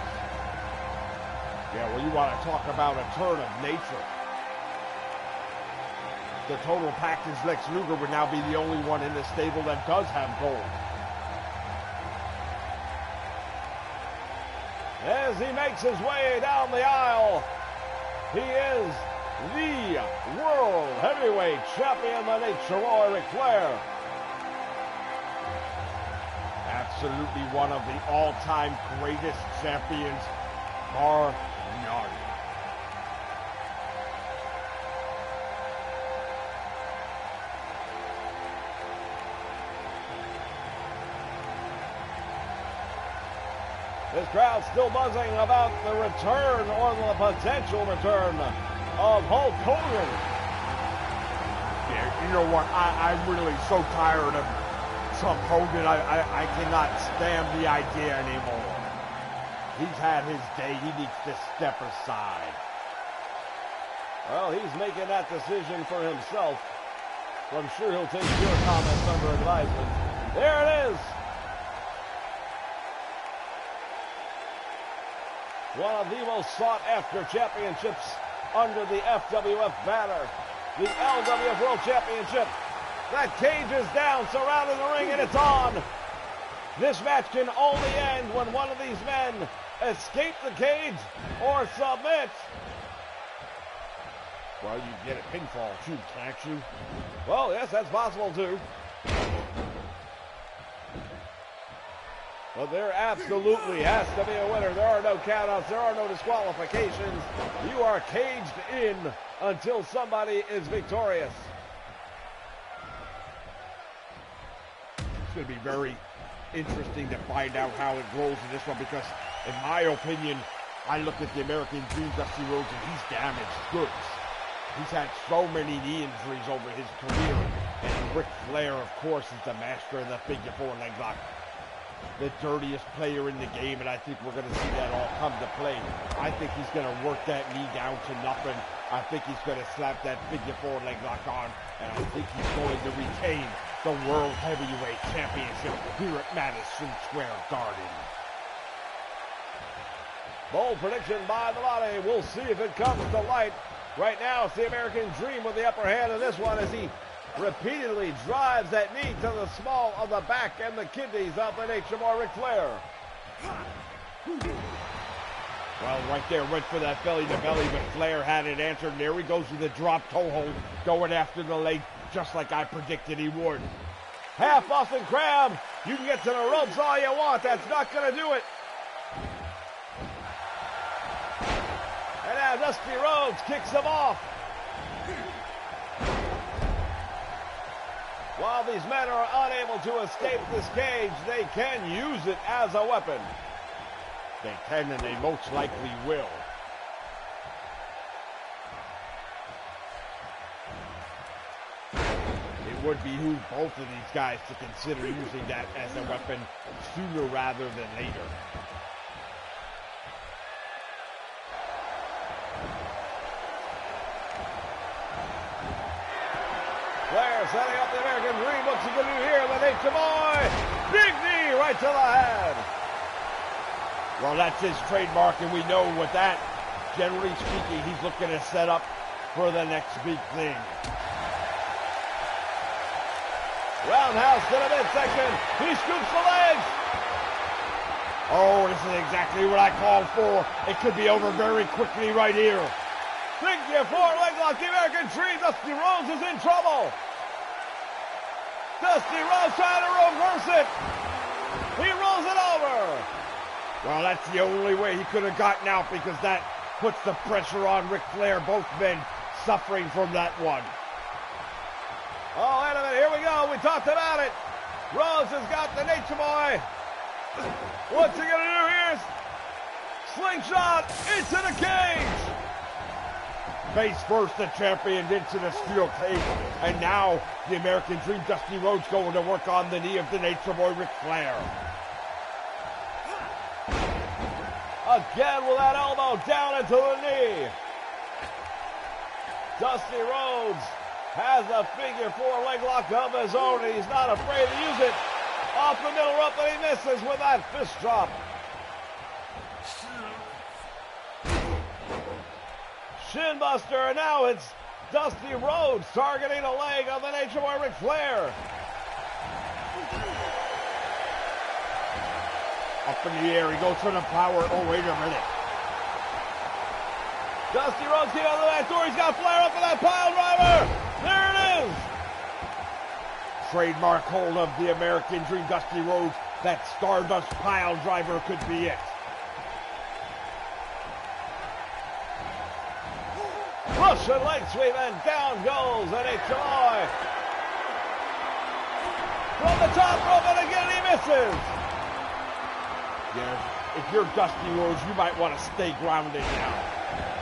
Yeah, well, you want to talk about a turn of nature. The total package, Lex Luger would now be the only one in the stable that does have gold. As he makes his way down the aisle, he is the World Heavyweight Champion, the Nature Boy, Ric Flair. Absolutely one of the all-time greatest champions, bar none. This crowd's still buzzing about the return or the potential return of Hulk Hogan. Yeah, you know what? I'm really so tired of Trump Hogan. I cannot stand the idea anymore. He's had his day. He needs to step aside. Well, he's making that decision for himself. So I'm sure he'll take your comments under advisement. There it is. One of the most sought-after championships under the FWF banner. The LWF World Championship. That cage is down, surrounding the ring, and it's on. This match can only end when one of these men escape the cage or submit. Well, you get a pinfall too, can't you? Well, yes, that's possible too. Well, there absolutely has to be a winner. There are no countouts. There are no disqualifications. You are caged in until somebody is victorious. It's going to be very interesting to find out how it rolls in this one because, in my opinion, I look at the American Dream, Dusty Rhodes, and he's damaged goods. He's had so many knee injuries over his career. And Ric Flair, of course, is the master of the figure four leg lock. The dirtiest player in the game, and I think we're going to see that all come to play. I think he's going to work that knee down to nothing. I think he's going to slap that figure four leg lock on, and I think he's going to retain the World Heavyweight Championship here at Madison Square Garden. Bold prediction by the body. We'll see if it comes to light. Right now, it's the American Dream with the upper hand in this one as he repeatedly drives that knee to the small of the back and the kidneys of the Nature Boy Ric Flair. Well, right there, went for that belly to belly, but Flair had it answered. There he goes with the drop toe hold, going after the leg just like I predicted he would. Half Boston Crab. You can get to the ropes all you want. That's not going to do it. And now Dusty Rhodes kicks him off. While these men are unable to escape this cage, they can use it as a weapon. They can, and they most likely will. It would behoove both of these guys to consider using that as a weapon sooner rather than later. Flair setting up the American Dream. What's he going to do here? The Nature Boy. Big knee right to the head. Well, that's his trademark, and we know with that, generally speaking, he's looking to set up for the next big thing. Roundhouse to the midsection. He scoops the legs. Oh, this is exactly what I called for. It could be over very quickly right here. Figure four leg lock. The American Dream. Dusty Rhodes is in trouble. Dusty Rhodes trying to reverse it. He rolls it over. Well, that's the only way he could have gotten out because that puts the pressure on Ric Flair. Both men suffering from that one. Oh, wait a minute. Here we go. We talked about it. Rhodes has got the Nature Boy. What's he going to do here? Slingshot into the cage. Face first, the champion into the steel cage. And now the American Dream, Dusty Rhodes, going to work on the knee of the Nature Boy, Ric Flair. Again with that elbow down into the knee. Dusty Rhodes has a figure four leg lock of his own, and he's not afraid to use it. Off the middle rope, and he misses with that fist drop. Shin buster, and now it's Dusty Rhodes targeting the leg of the Nature Boy Ric Flair. Up in the air, he goes for the power. Oh, wait a minute. Dusty Rhodes came out of the back door. He's got Flair up for that pile driver. There it is. Trademark hold of the American Dream, Dusty Rhodes. That Stardust pile driver could be it. Russian leg sweep, and down goes the Nature Boy. From the top rope, and again he misses. Yeah, if you're Dusty Rhodes, you might want to stay grounded now.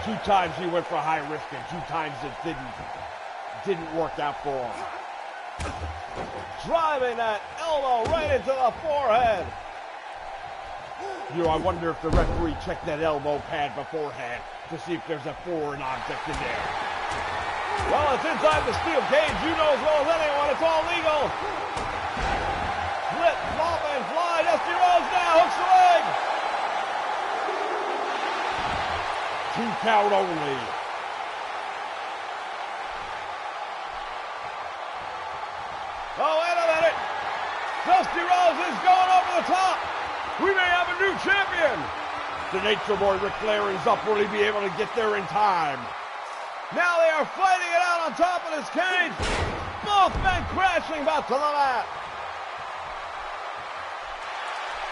2 times he went for high risk, and 2 times it didn't work out for him. Driving that elbow right into the forehead. You know, I wonder if the referee checked that elbow pad beforehand to see if there's a foreign object in there. Well, it's inside the steel cage. You know as well as anyone, it's all legal. Flip, flop, and fly. Dusty Rhodes now hooks the leg. 2 count only. Oh, wait a minute. Dusty Rhodes is going over the top. We may have a new champion. The Nature Boy Ric Flair is up. Will he be able to get there in time? Now they are fighting it out on top of this cage. Both men crashing back to the mat.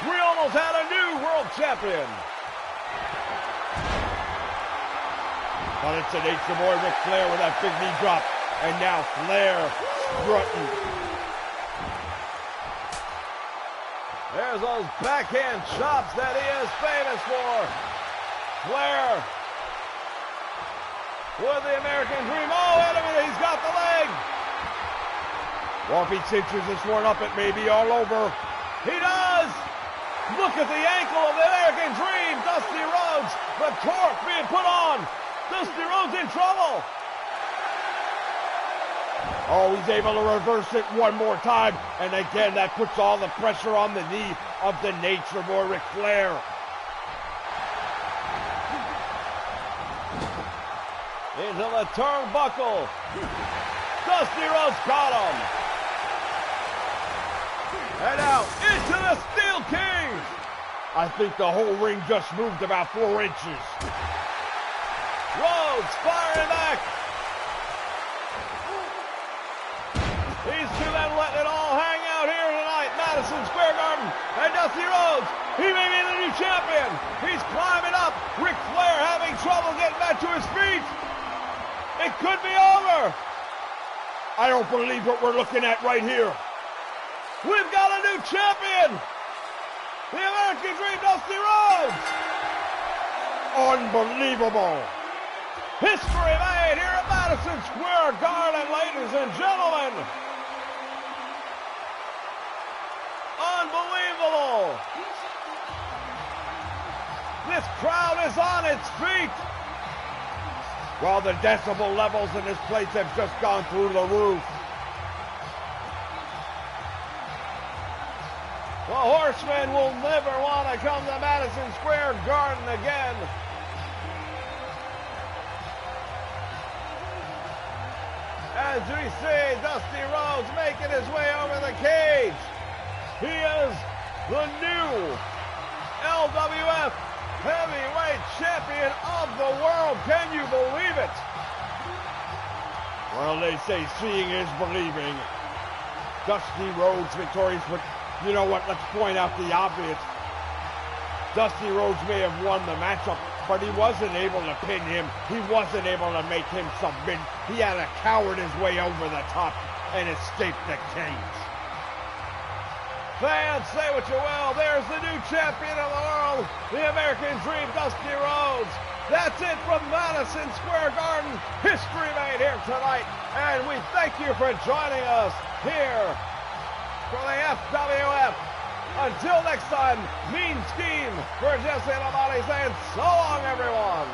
We almost had a new world champion. But it's the Nature Boy Ric Flair with that big knee drop. And now Flair strutting. There's those backhand chops that he is famous for. Flair with the American Dream. Oh, wait a minute, he's got the leg. Well, if he cinches this one up, it may be all over. He does. Look at the ankle of the American Dream. Dusty Rhodes, the torque being put on. Dusty Rhodes in trouble. Oh, he's able to reverse it one more time. And again, that puts all the pressure on the knee of the Nature Boy Ric Flair. Into the turnbuckle. Dusty Rhodes caught him. And now into the Steel King. I think the whole ring just moved about 4 inches. Rhodes firing back. These two men letting it all hang out here tonight, Madison Square Garden. And Dusty Rhodes, he may be the new champion. He's climbing up. Ric Flair having trouble getting back to his feet. It could be over. I don't believe what we're looking at right here. We've got a new champion. The American Dream, Dusty Rhodes. Unbelievable. History made here at Madison Square Garden, ladies and gentlemen. Unbelievable. This crowd is on its feet. Well, the decibel levels in this place have just gone through the roof. The Horsemen will never want to come to Madison Square Garden again. As we see Dusty Rhodes making his way over the cage. He is the new LWF Heavyweight Champion of the world. Can you believe it? Well, they say seeing is believing. Dusty Rhodes victorious, but you know what? Let's point out the obvious. Dusty Rhodes may have won the matchup, but he wasn't able to pin him. He wasn't able to make him submit. He had to coward his way over the top and escape the cage. Fans, say what you will. There's the new champion of the world, the American Dream, Dusty Rhodes. That's it from Madison Square Garden. History made here tonight. And we thank you for joining us here for the FWF. Until next time, Mean Scheme for Jesse Labonte saying so long, everyone.